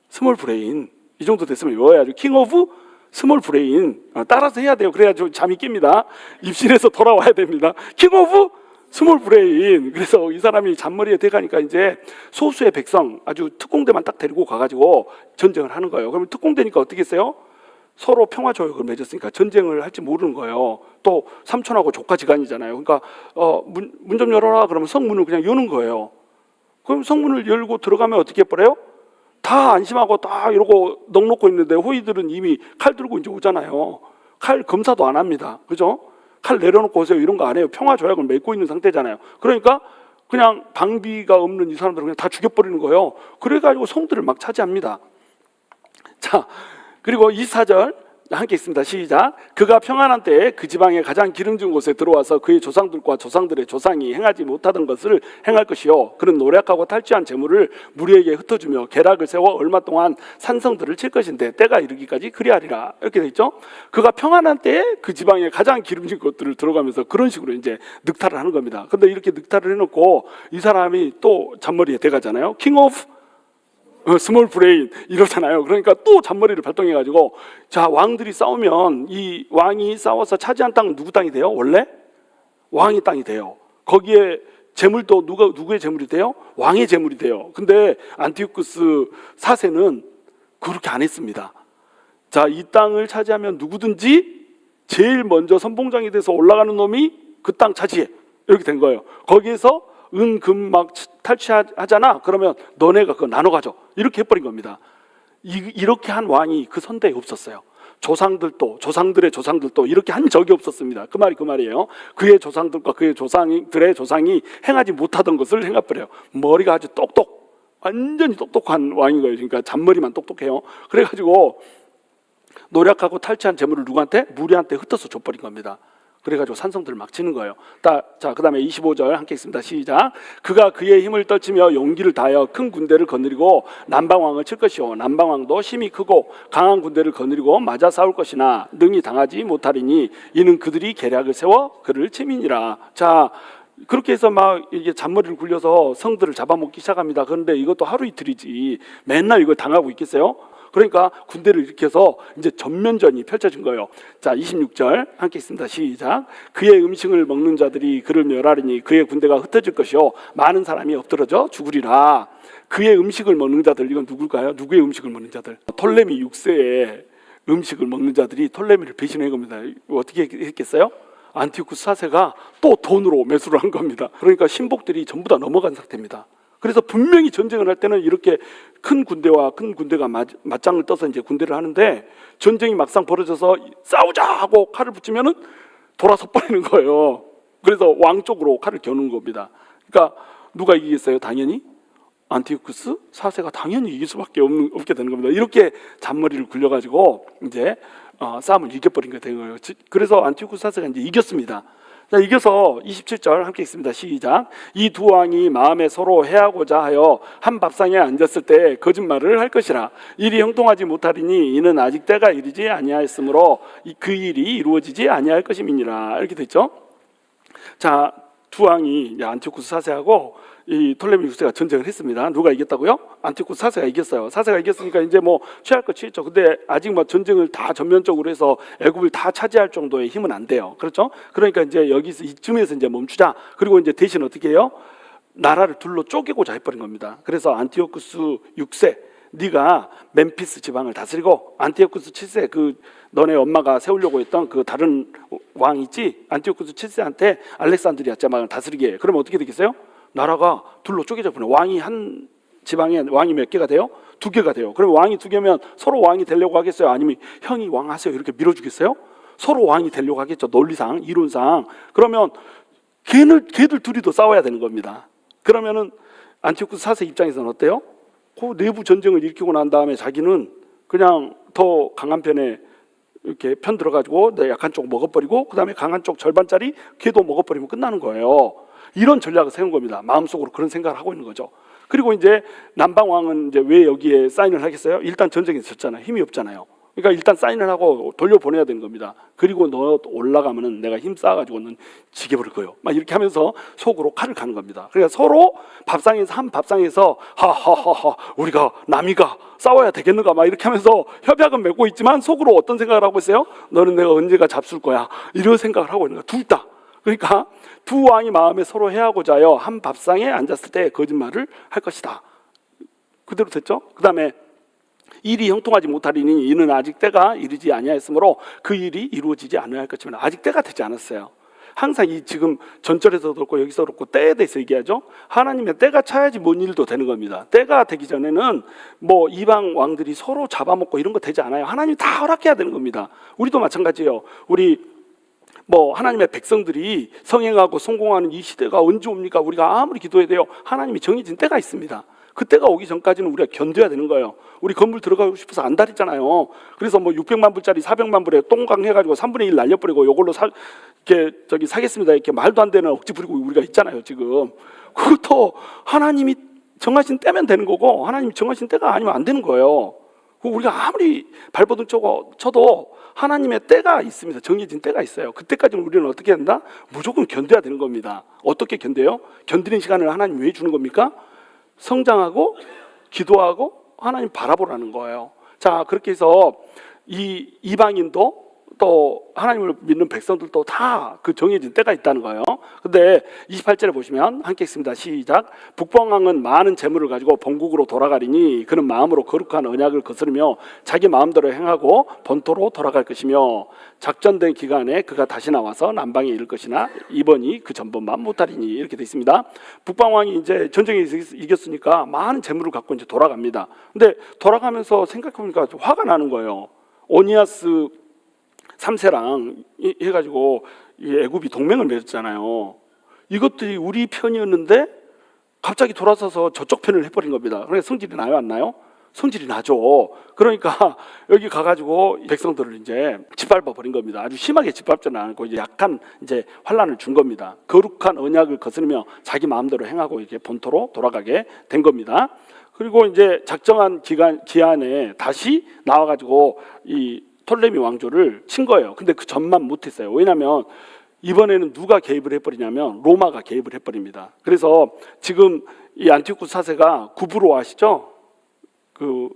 스몰 브레인 이 정도 됐으면 외워야죠. 킹 오브 스몰 브레인 따라서 해야 돼요. 그래야지 잠이 깹니다. 입실에서 돌아와야 됩니다. 킹 오브 스몰 브레인. 그래서 이 사람이 잔머리에 대가니까 이제 소수의 백성 아주 특공대만 딱 데리고 가가지고 전쟁을 하는 거예요. 그러면 특공대니까 어떻게 했어요? 서로 평화 조약을 맺었으니까 전쟁을 할지 모르는 거예요. 또 삼촌하고 조카지간이잖아요. 그러니까 문 좀 열어라 그러면 성문을 그냥 여는 거예요. 그럼 성문을 열고 들어가면 어떻게 해버려요? 다 안심하고 다 이러고 넋 놓고 있는데 호위들은 이미 칼 들고 이제 오잖아요. 칼 검사도 안 합니다. 그죠? 칼 내려놓고 오세요 이런 거 안 해요. 평화 조약을 맺고 있는 상태잖아요. 그러니까 그냥 방비가 없는 이 사람들을 그냥 다 죽여버리는 거예요. 그래가지고 성들을 막 차지합니다. 자, 그리고 24절 함께 있습니다. 시작. 그가 평안한 때에 그 지방의 가장 기름진 곳에 들어와서 그의 조상들과 조상들의 조상이 행하지 못하던 것을 행할 것이요. 그는 노력하고 탈취한 재물을 무리에게 흩어주며 계략을 세워 얼마 동안 산성들을 칠 것인데 때가 이르기까지 그리하리라. 이렇게 돼 있죠. 그가 평안한 때에 그 지방의 가장 기름진 곳들을 들어가면서 그런 식으로 이제 늑탈을 하는 겁니다. 근데 이렇게 늑탈을 해놓고 이 사람이 또 잔머리에 대가잖아요. 킹 오브 스몰 브레인 이러잖아요. 그러니까 또 잔머리를 발동해가지고 자 왕들이 싸우면 이 왕이 싸워서 차지한 땅은 누구 땅이 돼요? 원래 왕의 땅이 돼요. 거기에 재물도 누구의 재물이 돼요? 왕의 재물이 돼요. 근데 안티오쿠스 4세는 그렇게 안 했습니다. 자, 이 땅을 차지하면 누구든지 제일 먼저 선봉장이 돼서 올라가는 놈이 그 땅 차지해. 이렇게 된 거예요. 거기에서 은, 금 막 탈취하잖아. 그러면 너네가 그거 나눠 가져. 이렇게 해버린 겁니다. 이렇게 한 왕이 그 선대에 없었어요. 조상들도 조상들의 조상들도 이렇게 한 적이 없었습니다. 그 말이에요. 그의 조상들과 그의 조상들의 조상이 행하지 못하던 것을 행해버려요. 머리가 아주 완전히 똑똑한 왕인 거예요. 그러니까 잔머리만 똑똑해요. 그래가지고 노력하고 탈취한 재물을 누구한테? 무리한테 흩어서 줘버린 겁니다. 그래가지고 산성들을 막 치는 거예요. 자, 그 다음에 25절 함께 있습니다. 시작. 그가 그의 힘을 떨치며 용기를 다하여 큰 군대를 거느리고 남방왕을 칠 것이요 남방왕도 힘이 크고 강한 군대를 거느리고 맞아 싸울 것이나 능히 당하지 못하리니 이는 그들이 계략을 세워 그를 치민이라. 자, 그렇게 해서 막 이게 잔머리를 굴려서 성들을 잡아먹기 시작합니다. 그런데 이것도 하루 이틀이지 맨날 이걸 당하고 있겠어요? 그러니까 군대를 일으켜서 이제 전면전이 펼쳐진 거예요. 자, 26절 함께 있습니다. 시작. 그의 음식을 먹는 자들이 그를 멸하리니 그의 군대가 흩어질 것이요 많은 사람이 엎드러져 죽으리라. 그의 음식을 먹는 자들, 이건 누굴까요? 누구의 음식을 먹는 자들? 톨레미 6세의 음식을 먹는 자들이 톨레미를 배신한 겁니다. 어떻게 했겠어요? 안티오쿠스 4세가 또 돈으로 매수를 한 겁니다. 그러니까 신복들이 전부 다 넘어간 상태입니다. 그래서 분명히 전쟁을 할 때는 이렇게 큰 군대가 맞짱을 떠서 이제 군대를 하는데 전쟁이 막상 벌어져서 싸우자 하고 칼을 붙이면은 돌아서 버리는 거예요. 그래서 왕 쪽으로 칼을 겨누는 겁니다. 그러니까 누가 이기겠어요? 당연히 안티오쿠스 4세가 당연히 이길 수밖에 없게 되는 겁니다. 이렇게 잔머리를 굴려가지고 이제 싸움을 이겨버린 게 된 거예요. 그래서 안티오쿠스 4세가 이제 이겼습니다. 자, 이겨서 27절 함께 읽습니다. 시작. 이 두 왕이 마음에 서로 해하고자 하여 한 밥상에 앉았을 때 거짓말을 할 것이라. 일이 형통하지 못하리니 이는 아직 때가 이르지 아니하였으므로 그 일이 이루어지지 아니할 것임이니라. 이렇게 됐죠. 자, 두 왕이 안티오쿠스 4세하고 이 톨레미 6세가 전쟁을 했습니다. 누가 이겼다고요? 안티오쿠스 4세가 이겼어요. 4세가 이겼으니까 이제 뭐 취할 거 취했죠. 근데 아직 뭐 전쟁을 다 전면적으로 해서 애굽을 다 차지할 정도의 힘은 안 돼요. 그렇죠? 그러니까 이제 여기서 이쯤에서 이제 멈추자. 그리고 이제 대신 어떻게 해요? 나라를 둘로 쪼개고자 해버린 겁니다. 그래서 안티오쿠스 6세, 네가 멤피스 지방을 다스리고, 안티오쿠스 7세, 그 너네 엄마가 세우려고 했던 그 다른 왕 있지? 안티오쿠스 7세한테 알렉산드리아 지방을 다스리게 해. 그러면 어떻게 되겠어요? 나라가 둘로 쪼개져 버려. 왕이 한 지방에 왕이 몇 개가 돼요? 2개가 돼요. 그러면 왕이 2개면 서로 왕이 되려고 하겠어요? 아니면 형이 왕 하세요 이렇게 밀어주겠어요? 서로 왕이 되려고 하겠죠. 논리상, 이론상. 그러면 걔들 둘이 더 싸워야 되는 겁니다. 그러면은 안티오쿠스 4세 입장에서는 어때요? 그 내부 전쟁을 일으키고 난 다음에 자기는 그냥 더 강한 편에 이렇게 편 들어가지고 약한 쪽 먹어버리고, 그 다음에 강한 쪽 절반짜리 걔도 먹어버리면 끝나는 거예요. 이런 전략을 세운 겁니다. 마음속으로 그런 생각을 하고 있는 거죠. 그리고 이제 남방 왕은 이제 왜 여기에 사인을 하겠어요? 일단 전쟁에서 졌잖아요. 힘이 없잖아요. 그러니까 일단 사인을 하고 돌려보내야 되는 겁니다. 그리고 너 올라가면은 내가 힘 쌓아가지고는 지게버릴 거예요. 막 이렇게 하면서 속으로 칼을 가는 겁니다. 그러니까 서로 밥상에서 한 밥상에서 하하하하 우리가 남이가 싸워야 되겠는가 막 이렇게 하면서 협약은 맺고 있지만 속으로 어떤 생각을 하고 있어요? 너는 내가 언제가 잡술 거야 이런 생각을 하고 있는 거야. 둘 다. 그러니까 두 왕이 마음에 서로 해하고자 하여 한 밥상에 앉았을 때 거짓말을 할 것이다. 그대로 됐죠? 그 다음에 일이 형통하지 못하리니 이는 아직 때가 이르지 아니하였으므로 그 일이 이루어지지 않아야 할 것이면 아직 때가 되지 않았어요. 항상 이 지금 전절에서도 그렇고 여기서 그렇고 때에 대해서 얘기하죠. 하나님의 때가 차야지 뭔 일도 되는 겁니다. 때가 되기 전에는 뭐 이방 왕들이 서로 잡아먹고 이런 거 되지 않아요. 하나님이 다 허락해야 되는 겁니다. 우리도 마찬가지예요. 우리 뭐 하나님의 백성들이 성행하고 성공하는 이 시대가 언제 옵니까? 우리가 아무리 기도해도 하나님이 정해진 때가 있습니다. 그 때가 오기 전까지는 우리가 견뎌야 되는 거예요. 우리 건물 들어가고 싶어서 안 다리잖아요. 그래서 뭐 600만 불짜리 400만 불에 똥강 해가지고 3분의 1 날려버리고 요걸로 이렇게 사겠습니다 이렇게 말도 안 되는 억지 부리고 우리가 있잖아요 지금. 그것도 하나님이 정하신 때면 되는 거고, 하나님이 정하신 때가 아니면 안 되는 거예요. 우리가 아무리 발버둥 쳐도 하나님의 때가 있습니다. 정해진 때가 있어요. 그때까지는 우리는 어떻게 한다? 무조건 견뎌야 되는 겁니다. 어떻게 견뎌요? 견디는 시간을 하나님 왜 주는 겁니까? 성장하고 기도하고 하나님 바라보라는 거예요. 자, 그렇게 해서 이 이방인도 또 하나님을 믿는 백성들도 다 그 정해진 때가 있다는 거예요. 근데 28절에 보시면 함께 읽습니다. 시작. 북방왕은 많은 재물을 가지고 본국으로 돌아가리니 그는 마음으로 거룩한 언약을 거스르며 자기 마음대로 행하고 본토로 돌아갈 것이며 작전된 기간에 그가 다시 나와서 남방에 이를 것이나 이번이 그 전번만 못하리니. 이렇게 되어 있습니다. 북방왕이 이제 전쟁에서 이겼으니까 많은 재물을 갖고 이제 돌아갑니다. 근데 돌아가면서 생각해보니까 화가 나는 거예요. 오니아스 3세랑 해가지고 애굽이 동맹을 맺었잖아요. 이것들이 우리 편이었는데 갑자기 돌아서서 저쪽 편을 해버린 겁니다. 그러니까 성질이 나요, 안 나요? 성질이 나죠. 그러니까 여기 가가지고 백성들을 이제 짓밟아 버린 겁니다. 아주 심하게 짓밟지는 않고 이제 약간 이제 환란을 준 겁니다. 거룩한 언약을 거스르며 자기 마음대로 행하고 이렇게 본토로 돌아가게 된 겁니다. 그리고 이제 작정한 기한에 다시 나와가지고 이 톨레미 왕조를 친 거예요. 근데 그 전만 못했어요. 왜냐하면 이번에는 누가 개입을 해버리냐면 로마가 개입을 해버립니다. 그래서 지금 이 안티오쿠스 4세가 구브로 아시죠? 그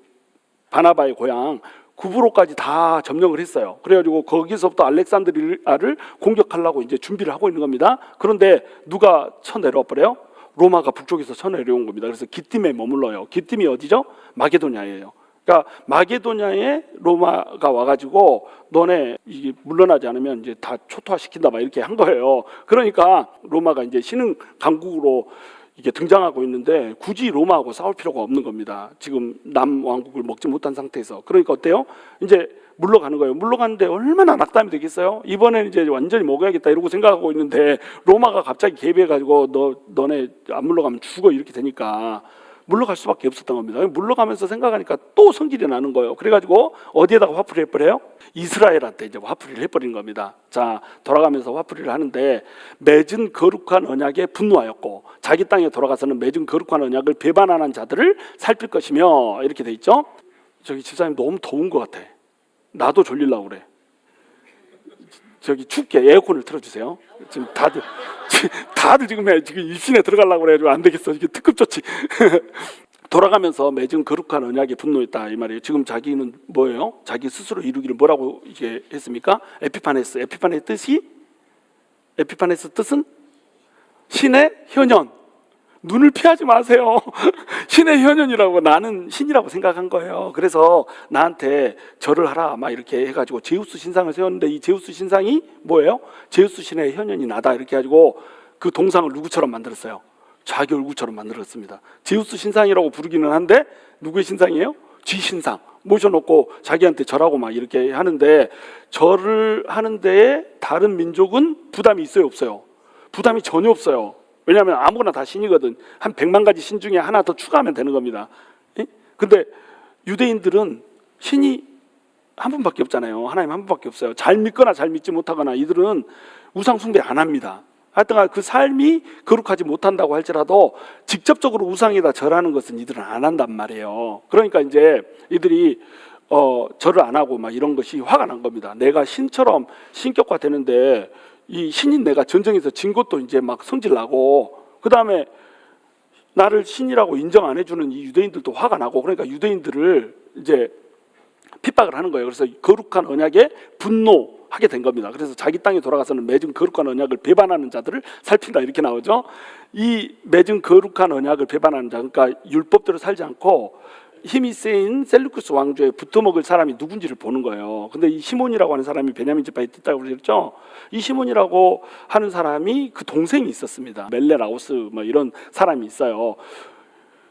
바나바의 고향 구브로까지 다 점령을 했어요. 그래가지고 거기서부터 알렉산드리아를 공격하려고 이제 준비를 하고 있는 겁니다. 그런데 누가 쳐내려와 버려요? 로마가 북쪽에서 쳐내려온 겁니다. 그래서 기띔에 머물러요. 기띔이 어디죠? 마게도냐예요. 그러니까 마게도냐에 로마가 와가지고 너네 이게 물러나지 않으면 이제 다 초토화시킨다 막 이렇게 한 거예요. 그러니까 로마가 이제 신흥 강국으로 이게 등장하고 있는데 굳이 로마하고 싸울 필요가 없는 겁니다. 지금 남왕국을 먹지 못한 상태에서. 그러니까 어때요? 이제 물러가는 거예요. 물러가는데 얼마나 낙담이 되겠어요? 이번에는 이제 완전히 먹어야겠다 이러고 생각하고 있는데 로마가 갑자기 개입해가지고 너네 안 물러가면 죽어 이렇게 되니까 물러갈 수밖에 없었던 겁니다. 물러가면서 생각하니까 또 성질이 나는 거예요. 그래가지고 어디에다가 화풀이 해버려요? 이스라엘한테 이제 화풀이를 해버린 겁니다. 자, 돌아가면서 화풀이를 하는데 맺은 거룩한 언약에 분노하였고 자기 땅에 돌아가서는 맺은 거룩한 언약을 배반하는 자들을 살필 것이며 이렇게 돼 있죠. 저기 집사님 너무 더운 것 같아. 나도 졸리려고 그래. 저기 춥게 에어컨을 틀어주세요. 지금 다들 지금 입신에 들어가려고 그래가지고 안 되겠어. 이게 특급 조치. 돌아가면서 맺은 거룩한 언약에 분노했다 이 말이에요. 지금 자기는 뭐예요? 자기 스스로 이루기를 뭐라고 이게 했습니까? 에피파네스. 에피파네스 뜻은 신의 현현. 눈을 피하지 마세요. 신의 현현이라고, 나는 신이라고 생각한 거예요. 그래서 나한테 절을 하라 막 이렇게 해가지고 제우스 신상을 세웠는데 이 제우스 신상이 뭐예요? 제우스 신의 현현이 나다 이렇게 해가지고 그 동상을 누구처럼 만들었어요? 자기 얼굴처럼 만들었습니다. 제우스 신상이라고 부르기는 한데 누구의 신상이에요? 쥐 신상 모셔놓고 자기한테 절하고 막 이렇게 하는데, 절을 하는데 다른 민족은 부담이 있어요 없어요? 부담이 전혀 없어요. 왜냐하면 아무거나 다 신이거든. 한 100만 가지 신 중에 하나 더 추가하면 되는 겁니다. 예? 근데 유대인들은 신이 한 분밖에 없잖아요. 하나님 한 분밖에 없어요. 잘 믿거나 잘 믿지 못하거나 이들은 우상 숭배 안 합니다. 하여튼 그 삶이 거룩하지 못한다고 할지라도 직접적으로 우상에다 절하는 것은 이들은 안 한단 말이에요. 그러니까 이제 이들이 절을 안 하고 막 이런 것이 화가 난 겁니다. 내가 신처럼 신격화 되는데 이 신인 내가 전쟁에서 진 것도 이제 막 성질 나고, 그 다음에 나를 신이라고 인정 안 해주는 이 유대인들도 화가 나고, 그러니까 유대인들을 이제 핍박을 하는 거예요. 그래서 거룩한 언약에 분노하게 된 겁니다. 그래서 자기 땅에 돌아가서는 맺은 거룩한 언약을 배반하는 자들을 살핀다 이렇게 나오죠. 이 맺은 거룩한 언약을 배반하는 자, 그러니까 율법대로 살지 않고 힘이 세인 셀루쿠스 왕조에 붙어먹을 사람이 누군지를 보는 거예요. 근데 이 시몬이라고 하는 사람이 베냐민 지파에 있다고 그랬죠. 이 시몬이라고 하는 사람이 그 동생이 있었습니다. 멜레라우스 뭐 이런 사람이 있어요.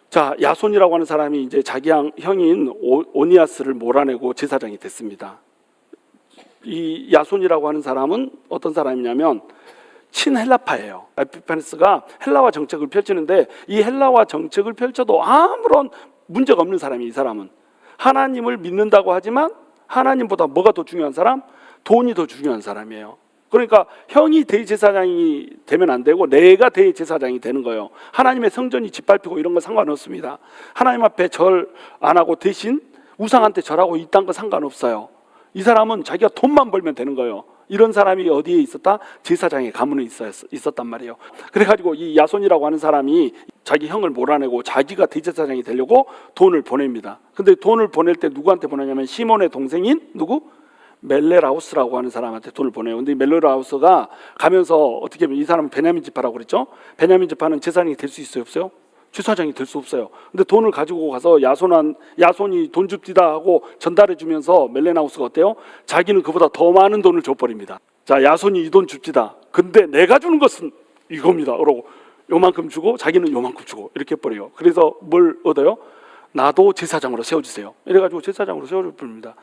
자, 야손이라고 하는 사람이 이제 자기 형인 오니아스를 몰아내고 제사장이 됐습니다. 이 야손이라고 하는 사람은 어떤 사람이냐면 친헬라파예요. 에피파네스가 헬라화 정책을 펼치는데 이 헬라화 정책을 펼쳐도 아무런 문제가 없는 사람이, 이 사람은 하나님을 믿는다고 하지만 하나님보다 뭐가 더 중요한 사람? 돈이 더 중요한 사람이에요. 그러니까 형이 대제사장이 되면 안 되고 내가 대제사장이 되는 거예요. 하나님의 성전이 짓밟히고 이런 거 상관없습니다. 하나님 앞에 절 안 하고 대신 우상한테 절하고 이딴 거 상관없어요. 이 사람은 자기가 돈만 벌면 되는 거예요. 이런 사람이 어디에 있었다? 제사장의 가문에 있었단 말이에요. 그래가지고 이 야손이라고 하는 사람이 자기 형을 몰아내고 자기가 대제사장이 되려고 돈을 보냅니다. 근데 돈을 보낼 때 누구한테 보내냐면 시몬의 동생인 누구? 멜레라우스라고 하는 사람한테 돈을 보내요. 근데 이 멜레라우스가 가면서 어떻게 보면 이 사람은 베냐민 지파라고 그랬죠. 베냐민 지파는 제사장이 될 수 있어요 없어요? 제사장이 될 수 없어요. 근데 돈을 가지고 가서 야손이 돈 줍디다 하고 전달해 주면서 멜레나우스가 어때요? 자기는 그보다 더 많은 돈을 줘버립니다. 자, 야손이 이 돈 줍디다. 근데 내가 주는 것은 이겁니다. 그러고 요만큼 주고 자기는 요만큼 주고 이렇게 해버려요. 그래서 뭘 얻어요? 나도 제사장으로 세워주세요. 이래가지고 제사장으로 세워줍니다.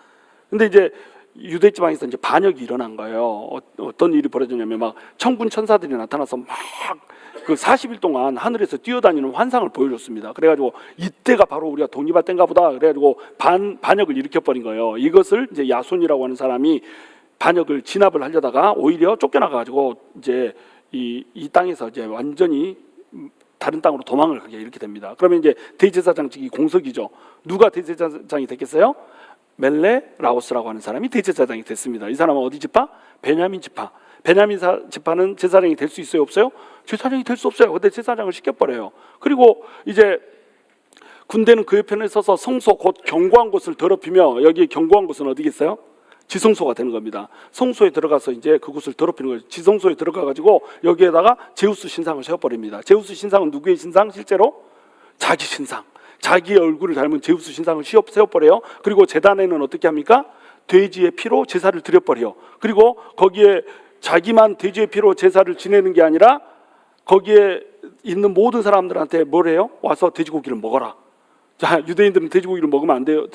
근데 이제 유대 지방에서 이제 반역이 일어난 거예요. 어떤 일이 벌어졌냐면 막 천군 천사들이 나타나서 막 그 40일 동안 하늘에서 뛰어다니는 환상을 보여줬습니다. 그래가지고 이때가 바로 우리가 독립할 때인가 보다. 그래가지고 반역을 일으켜버린 거예요. 이것을 이제 야손이라고 하는 사람이 반역을 진압을 하려다가 오히려 쫓겨나가지고 이제 이 땅에서 이제 완전히 다른 땅으로 도망을 가게 이렇게 됩니다. 그러면 이제 대제사장직이 공석이죠. 누가 대제사장이 됐겠어요? 멜레라우스라고 하는 사람이 대제사장이 됐습니다. 이 사람은 어디 지파? 베냐민 지파. 베냐민 지파는 제사장이 될 수 있어요 없어요? 제사장이 될 수 없어요. 근데 제사장을 시켜버려요. 그리고 이제 군대는 그 옆에 서서 성소 곧 견고한 곳을 더럽히며, 여기 견고한 곳은 어디겠어요? 지성소가 되는 겁니다. 성소에 들어가서 이제 그곳을 더럽히는 거예요. 지성소에 들어가가지고 여기에다가 제우스 신상을 세워버립니다. 제우스 신상은 누구의 신상? 실제로 자기 신상, 자기의 얼굴을 닮은 제우스 신상을 세워버려요. 그리고 제단에는 어떻게 합니까? 돼지의 피로 제사를 드려버려요. 그리고 거기에 자기만 돼지의 피로 제사를 지내는 게 아니라 거기에 있는 모든 사람들한테 뭘 해요? 와서 돼지고기를 먹어라. 자, 유대인들은 돼지고기를 먹으면 안 돼요?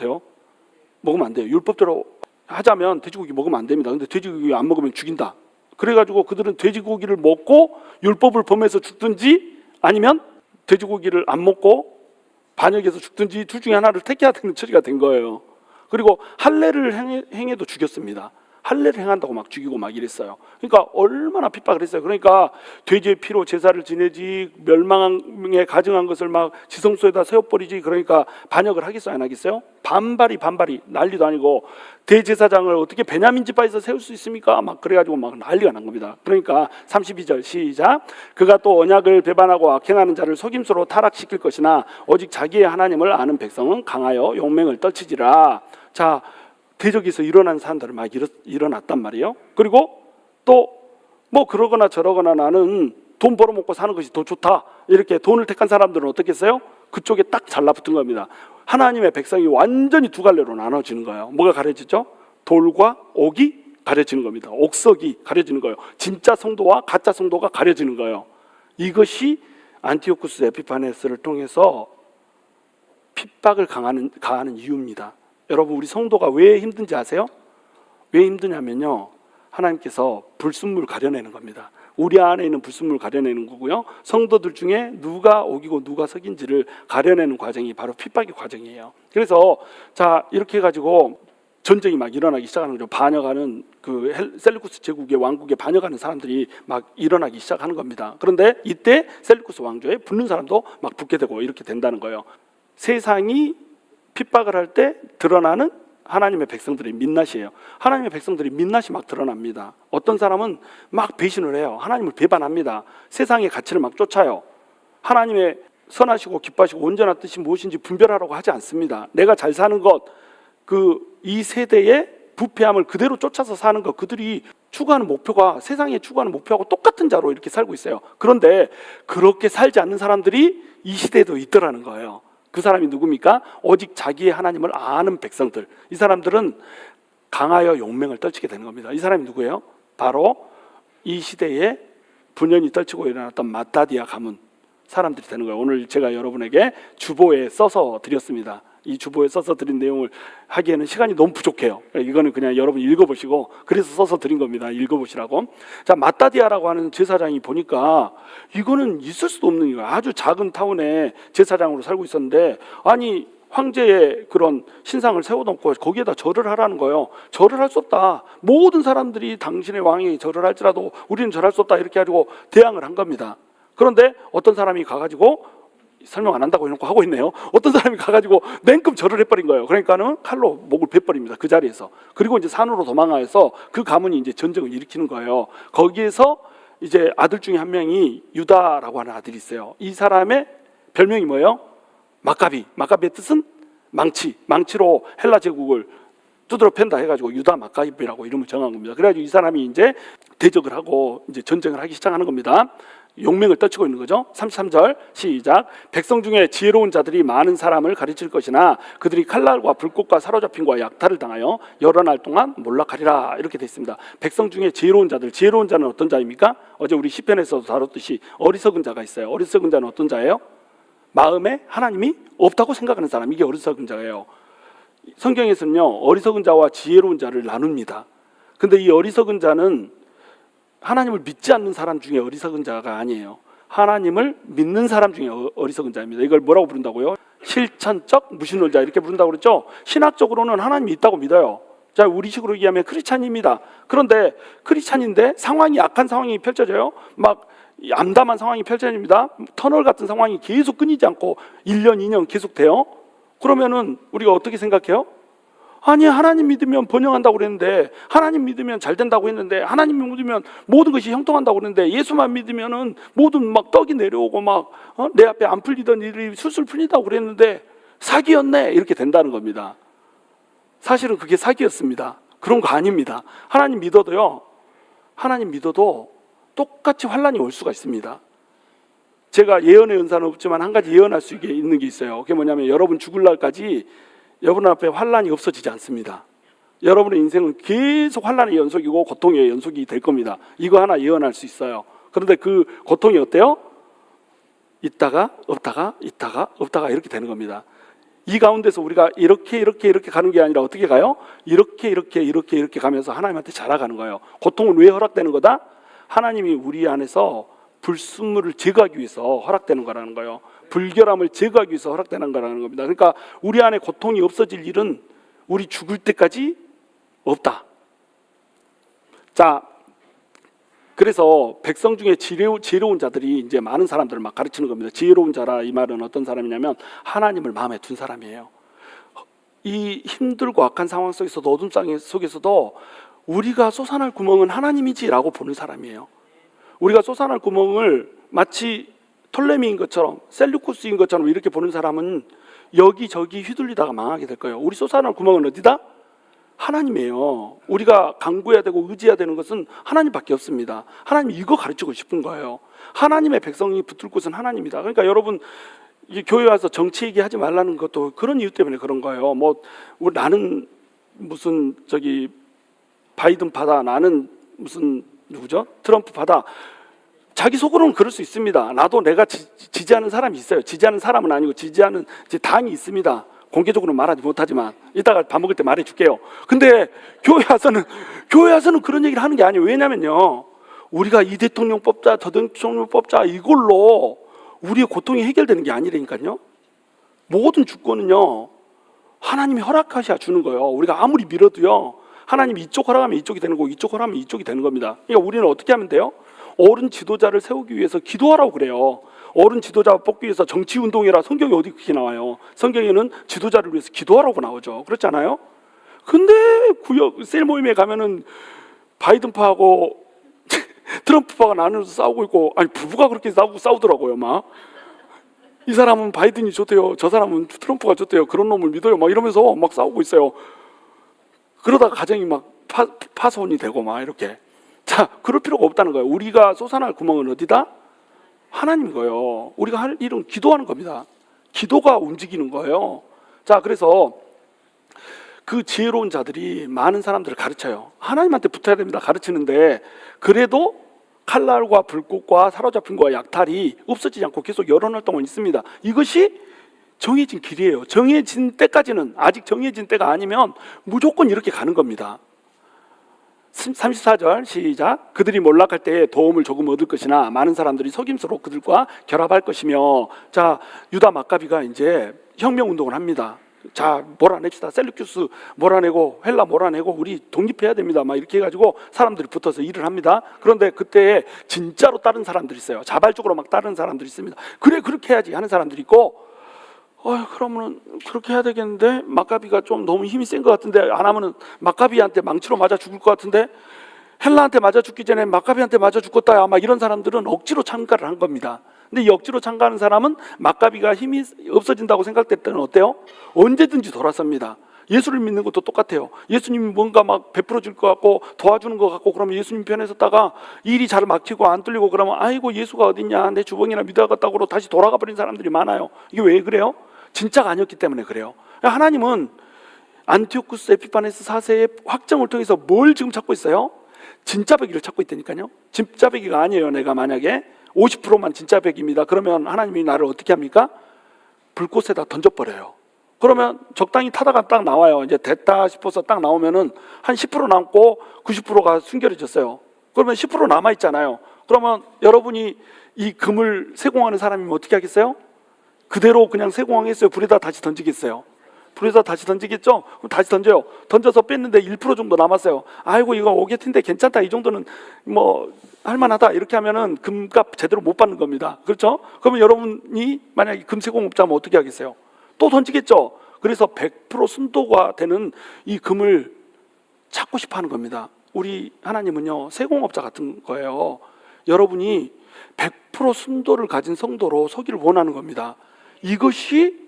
먹으면 안 돼요. 율법대로 하자면 돼지고기 먹으면 안 됩니다. 근데 돼지고기 안 먹으면 죽인다. 그래가지고 그들은 돼지고기를 먹고 율법을 범해서 죽든지 아니면 돼지고기를 안 먹고 반역에서 죽든지 둘 중에 하나를 택해야 되는 처지가 된 거예요. 그리고 할례를 행해도 죽였습니다. 할례를 행한다고 막 죽이고 막 이랬어요. 그러니까 얼마나 핍박을 했어요. 그러니까 돼지의 피로 제사를 지내지, 멸망에 가증한 것을 막 지성소에다 세워버리지. 그러니까 반역을 하겠어요, 안 하겠어요? 반발이 난리도 아니고, 대제사장을 어떻게 베냐민 지파에서 세울 수 있습니까? 막 그래가지고 막 난리가 난 겁니다. 그러니까 32절 시작. 그가 또 언약을 배반하고 악행하는 자를 속임수로 타락시킬 것이나 오직 자기의 하나님을 아는 백성은 강하여 용맹을 떨치지라. 자, 대적에서 일어난 사람들은 막 일어났단 말이에요. 그리고 또 뭐 그러거나 저러거나 나는 돈 벌어먹고 사는 것이 더 좋다, 이렇게 돈을 택한 사람들은 어떻게 했어요? 그쪽에 딱 잘라붙은 겁니다. 하나님의 백성이 완전히 두 갈래로 나눠지는 거예요. 뭐가 가려지죠? 돌과 옥이 가려지는 겁니다. 옥석이 가려지는 거예요. 진짜 성도와 가짜 성도가 가려지는 거예요. 이것이 안티오쿠스 에피파네스를 통해서 핍박을 가하는 이유입니다. 여러분, 우리 성도가 왜 힘든지 아세요? 왜 힘드냐면요, 하나님께서 불순물 가려내는 겁니다. 우리 안에 있는 불순물 가려내는 거고요, 성도들 중에 누가 옥이고 누가 석인지를 가려내는 과정이 바로 핍박의 과정이에요. 그래서 자, 이렇게 해가지고 전쟁이 막 일어나기 시작하는 거죠. 반역하는 그 셀루쿠스 제국의 왕국에 반역하는 사람들이 막 일어나기 시작하는 겁니다. 그런데 이때 셀루쿠스 왕조에 붙는 사람도 막 붙게 되고 이렇게 된다는 거예요. 세상이 핍박을 할 때 드러나는 하나님의 백성들의 민낯이에요. 하나님의 백성들이 민낯이 막 드러납니다. 어떤 사람은 막 배신을 해요. 하나님을 배반합니다. 세상의 가치를 막 쫓아요. 하나님의 선하시고 기뻐하시고 온전한 뜻이 무엇인지 분별하라고 하지 않습니다. 내가 잘 사는 것, 이 세대의 부패함을 그대로 쫓아서 사는 것, 그들이 추구하는 목표가 세상에 추구하는 목표하고 똑같은 자로 이렇게 살고 있어요. 그런데 그렇게 살지 않는 사람들이 이 시대에도 있더라는 거예요. 그 사람이 누굽니까? 오직 자기의 하나님을 아는 백성들. 이 사람들은 강하여 용맹을 떨치게 되는 겁니다. 이 사람이 누구예요? 바로 이 시대에 분연히 떨치고 일어났던 마따디아 가문 사람들이 되는 거예요. 오늘 제가 여러분에게 주보에 써서 드렸습니다. 이 주보에 써서 드린 내용을 하기에는 시간이 너무 부족해요. 이거는 그냥 여러분 읽어보시고, 그래서 써서 드린 겁니다. 읽어보시라고. 자, 마따디아라고 하는 제사장이 보니까 이거는 있을 수도 없는 거예요. 아주 작은 타운에 제사장으로 살고 있었는데, 아니 황제의 그런 신상을 세워놓고 거기에다 절을 하라는 거예요. 절을 할 수 없다. 모든 사람들이 당신의 왕이 절을 할지라도 우리는 절할 수 없다, 이렇게 가지고 대항을 한 겁니다. 그런데 어떤 사람이 가가지고, 설명 안 한다고 해놓고 하고 있네요. 어떤 사람이 가가지고 냉큼 절을 해버린 거예요. 그러니까는 칼로 목을 베버립니다. 그 자리에서. 그리고 이제 산으로 도망가서 그 가문이 이제 전쟁을 일으키는 거예요. 거기에서 이제 아들 중에 한 명이 유다라고 하는 아들이 있어요. 이 사람의 별명이 뭐예요? 마카비. 마카비의 뜻은 망치. 망치로 헬라 제국을 두드러 팬다 해가지고 유다 마카비라고 이름을 정한 겁니다. 그래가지고 이 사람이 이제 대적을 하고 이제 전쟁을 하기 시작하는 겁니다. 용맹을 떨치고 있는 거죠. 33절 시작. 백성 중에 지혜로운 자들이 많은 사람을 가르칠 것이나 그들이 칼날과 불꽃과 사로잡힘과 약탈을 당하여 여러 날 동안 몰락하리라, 이렇게 되어 있습니다. 백성 중에 지혜로운 자들, 지혜로운 자는 어떤 자입니까? 어제 우리 시편에서도 다뤘듯이 어리석은 자가 있어요. 어리석은 자는 어떤 자예요? 마음에 하나님이 없다고 생각하는 사람, 이게 어리석은 자예요. 성경에서는요, 어리석은 자와 지혜로운 자를 나눕니다. 근데 이 어리석은 자는 하나님을 믿지 않는 사람 중에 어리석은 자가 아니에요. 하나님을 믿는 사람 중에 어리석은 자입니다. 이걸 뭐라고 부른다고요? 실천적 무신론자, 이렇게 부른다고 그랬죠. 신학적으로는 하나님이 있다고 믿어요. 자, 우리식으로 얘기하면 크리스찬입니다. 그런데 크리스찬인데 상황이, 악한 상황이 펼쳐져요. 막 암담한 상황이 펼쳐집니다. 터널 같은 상황이 계속 끊이지 않고 1년, 2년 계속 돼요. 그러면은 우리가 어떻게 생각해요? 아니, 하나님 믿으면 번영한다고 그랬는데, 하나님 믿으면 잘 된다고 했는데, 하나님 믿으면 모든 것이 형통한다고 그랬는데, 예수만 믿으면은 모든 막 떡이 내려오고 막 내 앞에 안 풀리던 일이 술술 풀린다고 그랬는데 사기였네, 이렇게 된다는 겁니다. 사실은 그게 사기였습니다. 그런 거 아닙니다. 하나님 믿어도 똑같이 환난이 올 수가 있습니다. 제가 예언의 은사는 없지만 한 가지 예언할 수 있는 게 있어요. 그게 뭐냐면, 여러분 죽을 날까지 여러분 앞에 환난이 없어지지 않습니다. 여러분의 인생은 계속 환난의 연속이고 고통의 연속이 될 겁니다. 이거 하나 예언할 수 있어요. 그런데 그 고통이 어때요? 있다가 없다가 있다가 없다가 이렇게 되는 겁니다. 이 가운데서 우리가 이렇게 가는 게 아니라 어떻게 가요? 이렇게 가면서 하나님한테 자라가는 거예요. 고통은 왜 허락되는 거다? 하나님이 우리 안에서 불순물을 제거하기 위해서 허락되는 거라는 거예요. 불결함을 제거하기 위해서 허락되는 거라는 겁니다. 그러니까 우리 안에 고통이 없어질 일은 우리 죽을 때까지 없다. 자, 그래서 백성 중에 지혜로운 자들이 이제 많은 사람들을 막 가르치는 겁니다. 지혜로운 자라 이 말은 어떤 사람이냐면 하나님을 마음에 둔 사람이에요. 이 힘들고 악한 상황 속에서도 어둠 속에서도 우리가 솟아날 구멍은 하나님이지라고 보는 사람이에요. 우리가 솟아날 구멍을 마치 톨레미인 것처럼 셀루쿠스인 것처럼 이렇게 보는 사람은 여기저기 휘둘리다가 망하게 될 거예요. 우리 솟아날 구멍은 어디다? 하나님이에요. 우리가 간구해야 되고 의지해야 되는 것은 하나님밖에 없습니다. 하나님이 이거 가르치고 싶은 거예요. 하나님의 백성이 붙을 곳은 하나님이다. 그러니까 여러분 교회 와서 정치 얘기하지 말라는 것도 그런 이유 때문에 그런 거예요. 뭐 나는 무슨 바이든 파다, 나는 무슨 누구죠? 트럼프 파다. 자기 속으로는 그럴 수 있습니다. 나도 내가 지지하는 사람이 있어요. 지지하는 사람은 아니고 지지하는 당이 있습니다. 공개적으로 말하지 못하지만 이따가 밥 먹을 때 말해줄게요. 근데 교회 와서는 그런 얘기를 하는 게 아니에요. 왜냐면요, 우리가 이 대통령 뽑자 저 대통령 뽑자 이걸로 우리의 고통이 해결되는 게 아니라니까요. 모든 주권은요 하나님이 허락하셔야 주는 거예요. 우리가 아무리 밀어도요 하나님이 이쪽 허락하면 이쪽이 되는 거고 이쪽 허락하면 이쪽이 되는 겁니다. 그러니까 우리는 어떻게 하면 돼요? 어른 지도자를 세우기 위해서 기도하라고 그래요. 어른 지도자 뽑기 위해서 정치운동이라 성경에 어디 그렇게 나와요? 성경에는 지도자를 위해서 기도하라고 나오죠. 그렇잖아요? 근데 셀 모임에 가면은 바이든파하고 트럼프파가 나눠서 싸우고 있고, 아니 부부가 그렇게 싸우더라고요. 막 이 사람은 바이든이 좋대요, 저 사람은 트럼프가 좋대요, 그런 놈을 믿어요, 막 이러면서 막 싸우고 있어요. 그러다가 가정이 막 파손이 되고 막 이렇게. 자, 그럴 필요가 없다는 거예요. 우리가 솟아날 구멍은 어디다? 하나님인 거예요. 우리가 할 일은 기도하는 겁니다. 기도가 움직이는 거예요. 자, 그래서 그 지혜로운 자들이 많은 사람들을 가르쳐요. 하나님한테 붙어야 됩니다. 가르치는데 그래도 칼날과 불꽃과 사로잡힘과 약탈이 없어지지 않고 계속 여러 날 동안 있습니다. 이것이 정해진 길이에요. 정해진 때까지는, 아직 정해진 때가 아니면 무조건 이렇게 가는 겁니다. 34절 시작. 그들이 몰락할 때에 도움을 조금 얻을 것이나 많은 사람들이 속임수로 그들과 결합할 것이며. 자, 유다 막가비가 이제 혁명운동을 합니다. 자, 몰아냅시다. 셀루큐스 몰아내고 헬라 몰아내고 우리 독립해야 됩니다. 막 이렇게 해가지고 사람들이 붙어서 일을 합니다. 그런데 그때 진짜로 따른 사람들이 있어요. 자발적으로 막 따르는 사람들이 있습니다. 그래, 그렇게 해야지 하는 사람들이 있고, 그러면 그렇게 해야 되겠는데 막가비가 좀 너무 힘이 센 것 같은데 안 하면은 막가비한테 망치로 맞아 죽을 것 같은데 헬라한테 맞아 죽기 전에 막가비한테 맞아 죽겠다, 아마 이런 사람들은 억지로 참가를 한 겁니다. 근데 이 억지로 참가하는 사람은 막가비가 힘이 없어진다고 생각될 때는 어때요? 언제든지 돌아섭니다. 예수를 믿는 것도 똑같아요. 예수님이 뭔가 막 베풀어 줄 것 같고 도와주는 것 같고 그러면 예수님 편에 섰다가 일이 잘 막히고 안 뚫리고 그러면 아이고 예수가 어딨냐, 내 주먹이나 믿어야겠다고 다시 돌아가 버린 사람들이 많아요. 이게 왜 그래요? 진짜가 아니었기 때문에 그래요. 하나님은 안티오쿠스 에피파네스 4세의 확정을 통해서 뭘 지금 찾고 있어요? 진짜배기를 찾고 있다니까요. 진짜배기가 아니에요. 내가 만약에 50%만 진짜배기입니다. 그러면 하나님이 나를 어떻게 합니까? 불꽃에다 던져버려요. 그러면 적당히 타다가 딱 나와요. 이제 됐다 싶어서 딱 나오면은 한 10% 남고 90%가 순결해졌어요. 그러면 10% 남아있잖아요. 그러면 여러분이 이 금을 세공하는 사람이면 어떻게 하겠어요? 그대로 그냥 세공하겠어요? 불에다 다시 던지겠어요? 불에다 다시 던지겠죠? 그럼 다시 던져요. 던져서 뺐는데 1% 정도 남았어요. 아이고 이거 5개트인데 괜찮다, 이 정도는 뭐 할만하다, 이렇게 하면은 금값 제대로 못 받는 겁니다. 그렇죠? 그러면 여러분이 만약에 금 세공업자면 어떻게 하겠어요? 또 던지겠죠? 그래서 100% 순도가 되는 이 금을 찾고 싶어 하는 겁니다. 우리 하나님은요 세공업자 같은 거예요. 여러분이 100% 순도를 가진 성도로 서기를 원하는 겁니다. 이것이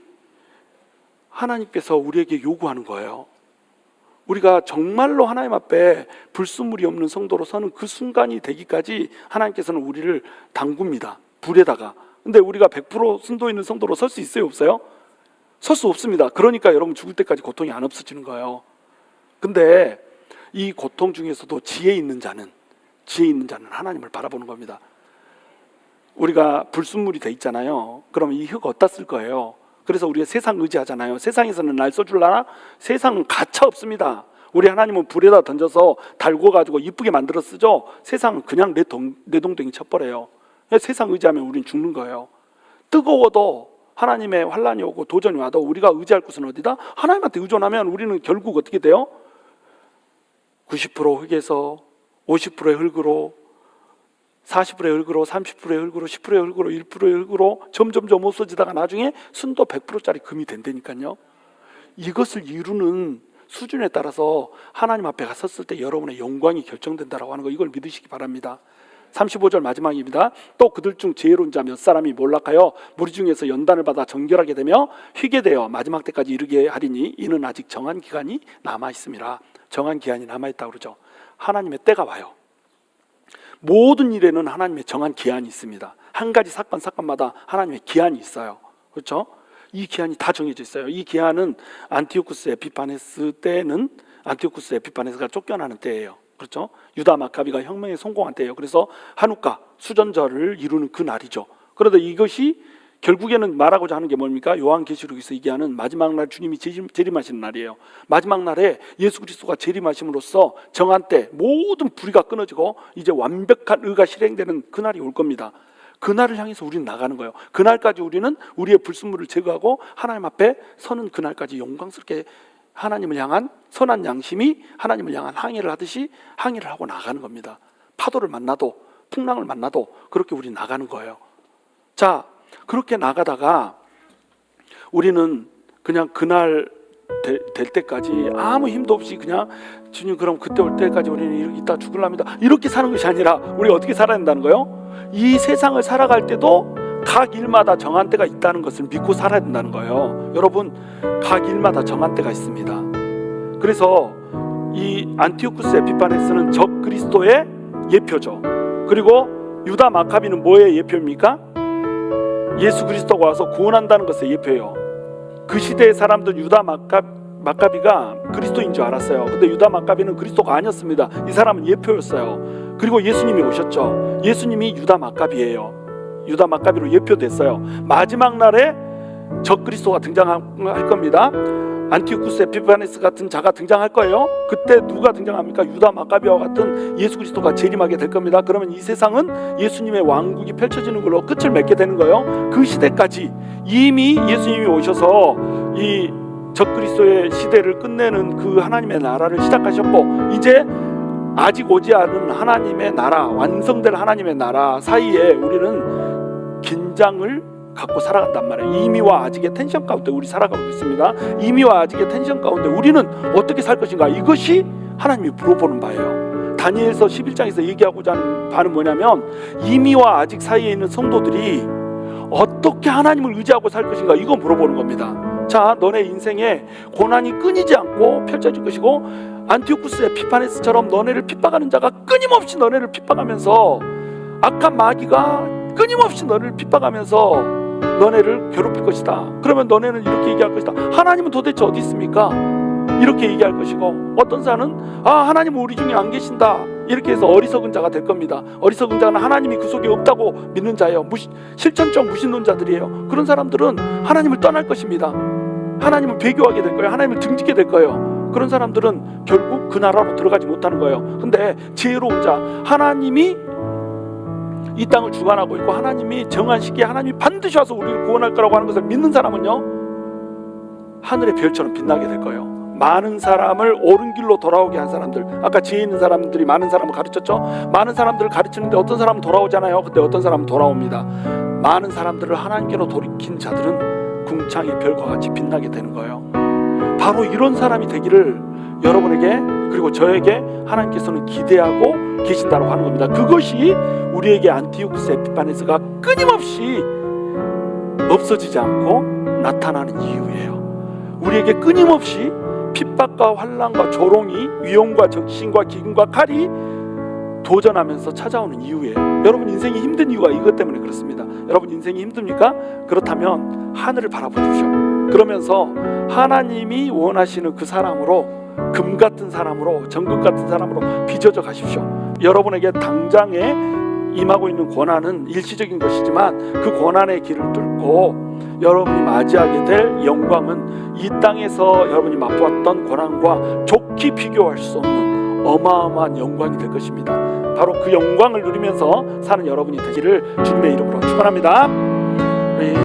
하나님께서 우리에게 요구하는 거예요. 우리가 정말로 하나님 앞에 불순물이 없는 성도로 서는 그 순간이 되기까지 하나님께서는 우리를 담굽니다. 불에다가. 근데 우리가 100% 순도 있는 성도로 설 수 있어요, 없어요? 설 수 없습니다. 그러니까 여러분 죽을 때까지 고통이 안 없어지는 거예요. 근데 이 고통 중에서도 지혜 있는 자는 하나님을 바라보는 겁니다. 우리가 불순물이 돼 있잖아요. 그럼 이 흙 어디다 쓸 거예요? 그래서 우리가 세상 의지하잖아요. 세상에서는 날 써줄라나? 세상은 가차 없습니다. 우리 하나님은 불에다 던져서 달궈가지고 이쁘게 만들어 쓰죠. 세상은 그냥 내 동댕이 쳐버려요. 세상 의지하면 우린 죽는 거예요. 뜨거워도 하나님의 환난이 오고 도전이 와도 우리가 의지할 곳은 어디다? 하나님한테 의존하면 우리는 결국 어떻게 돼요? 90% 흙에서 50%의 흙으로, 40%의 흙으로, 30%의 흙으로, 10%의 흙으로, 1%의 흙으로 점점점 없어지다가 나중에 순도 100%짜리 금이 된다니까요. 이것을 이루는 수준에 따라서 하나님 앞에 섰을 때 여러분의 영광이 결정된다라고 하는 거, 이걸 믿으시기 바랍니다. 35절 마지막입니다. 또 그들 중 지혜로운 자 몇 사람이 몰락하여 무리 중에서 연단을 받아 정결하게 되며 휘게 되어 마지막 때까지 이르게 하리니 이는 아직 정한 기간이 남아 있음이라. 정한 기한이 남아 있다고 그러죠. 하나님의 때가 와요. 모든 일에는 하나님의 정한 기한이 있습니다. 한 가지 사건마다 하나님의 기한이 있어요. 그렇죠? 이 기한이 다 정해져 있어요. 이 기한은 안티오쿠스 에피파네스 때는, 안티오쿠스 에피파네스가 쫓겨나는 때예요. 그렇죠? 유다 마카비가 혁명에 성공한 때예요. 그래서 한우카 수전절을 이루는 그 날이죠. 그런데 이것이 결국에는 말하고자 하는 게 뭡니까? 요한계시록에서 얘기하는 마지막 날 주님이 재림하시는 날이에요. 마지막 날에 예수 그리스도가 재림하심으로써 정한 때 모든 불의가 끊어지고 이제 완벽한 의가 실행되는 그날이 올 겁니다. 그날을 향해서 우리는 나가는 거예요. 그날까지 우리는 우리의 불순물을 제거하고 하나님 앞에 서는 그날까지 영광스럽게 하나님을 향한 선한 양심이 하나님을 향한 항해를 하듯이 항해를 하고 나가는 겁니다. 파도를 만나도 풍랑을 만나도 그렇게 우리 나가는 거예요. 자, 그렇게 나가다가 우리는 그냥 그날 될 때까지 아무 힘도 없이 그냥 주님 그럼 그때 올 때까지 우리는 이따 죽을랍니다 이렇게 사는 것이 아니라 우리가 어떻게 살아야 된다는 거예요? 이 세상을 살아갈 때도 각 일마다 정한 때가 있다는 것을 믿고 살아야 된다는 거예요. 여러분, 각 일마다 정한 때가 있습니다. 그래서 이 안티오쿠스 에피파네스는 적 그리스도의 예표죠. 그리고 유다 마카비는 뭐의 예표입니까? 예수 그리스도가 와서 구원한다는 것의 예표예요. 그 시대의 사람들 유다 마카비가 그리스도인 줄 알았어요. 근데 유다 마카비는 그리스도가 아니었습니다. 이 사람은 예표였어요. 그리고 예수님이 오셨죠. 예수님이 유다 마카비예요. 유다 마카비로 예표됐어요. 마지막 날에 적 그리스도가 등장할 겁니다. 안티오쿠스 에피파네스 같은 자가 등장할 거예요. 그때 누가 등장합니까? 유다 마카비와 같은 예수 그리스도가 재림하게 될 겁니다. 그러면 이 세상은 예수님의 왕국이 펼쳐지는 걸로 끝을 맺게 되는 거예요. 그 시대까지 이미 예수님이 오셔서 이 적 그리스도의 시대를 끝내는 그 하나님의 나라를 시작하셨고, 이제 아직 오지 않은 하나님의 나라, 완성될 하나님의 나라 사이에 우리는 긴장을 갖고 살아간단 말이에요. 이미와 아직의 텐션 가운데 우리 살아가고 있습니다. 이미와 아직의 텐션 가운데 우리는 어떻게 살 것인가, 이것이 하나님이 물어보는 바예요. 다니엘서 11장에서 얘기하고자 하는 바는 뭐냐면, 이미와 아직 사이에 있는 성도들이 어떻게 하나님을 의지하고 살 것인가, 이거 물어보는 겁니다. 자, 너네 인생에 고난이 끊이지 않고 펼쳐질 것이고, 안티오쿠스 에피파네스처럼 너네를 핍박하는 자가 끊임없이 너네를 핍박하면서, 악한 마귀가 끊임없이 너네를 핍박하면서 너네를 괴롭힐 것이다. 그러면 너네는 이렇게 얘기할 것이다. 하나님은 도대체 어디 있습니까? 이렇게 얘기할 것이고, 어떤 자는 하나님은 우리 중에 안 계신다, 이렇게 해서 어리석은 자가 될 겁니다. 어리석은 자는 하나님이 그 속에 없다고 믿는 자예요. 실천적 무신론자들이에요. 그런 사람들은 하나님을 떠날 것입니다. 하나님을 배교하게 될 거예요. 하나님을 등지게 될 거예요. 그런 사람들은 결국 그 나라로 들어가지 못하는 거예요. 근데 지혜로운 자, 하나님이 이 땅을 주관하고 있고 하나님이 정한 시기에 하나님이 반드시 와서 우리를 구원할 거라고 하는 것을 믿는 사람은요, 하늘의 별처럼 빛나게 될 거예요. 많은 사람을 옳은 길로 돌아오게 한 사람들, 아까 지혜 있는 사람들이 많은 사람을 가르쳤죠. 많은 사람들을 가르치는데 어떤 사람은 돌아오잖아요. 근데 어떤 사람은 돌아옵니다. 많은 사람들을 하나님께로 돌이킨 자들은 궁창의 별과 같이 빛나게 되는 거예요. 바로 이런 사람이 되기를 여러분에게, 그리고 저에게 하나님께서는 기대하고 계신다고 하는 겁니다. 그것이 우리에게 안티오쿠스 에피파네스가 끊임없이 없어지지 않고 나타나는 이유예요. 우리에게 끊임없이 핍박과 환난과 조롱이, 위험과 적신과 기근과 칼이 도전하면서 찾아오는 이유예요. 여러분 인생이 힘든 이유가 이것 때문에 그렇습니다. 여러분 인생이 힘듭니까? 그렇다면 하늘을 바라보십시오. 그러면서 하나님이 원하시는 그 사람으로, 금 같은 사람으로, 정금 같은 사람으로 빚어져 가십시오. 여러분에게 당장에 임하고 있는 고난은 일시적인 것이지만 그 고난의 길을 뚫고 여러분이 맞이하게 될 영광은 이 땅에서 여러분이 맛보았던 고난과 좋게 비교할 수 없는 어마어마한 영광이 될 것입니다. 바로 그 영광을 누리면서 사는 여러분이 되기를 주님의 이름으로 축원합니다.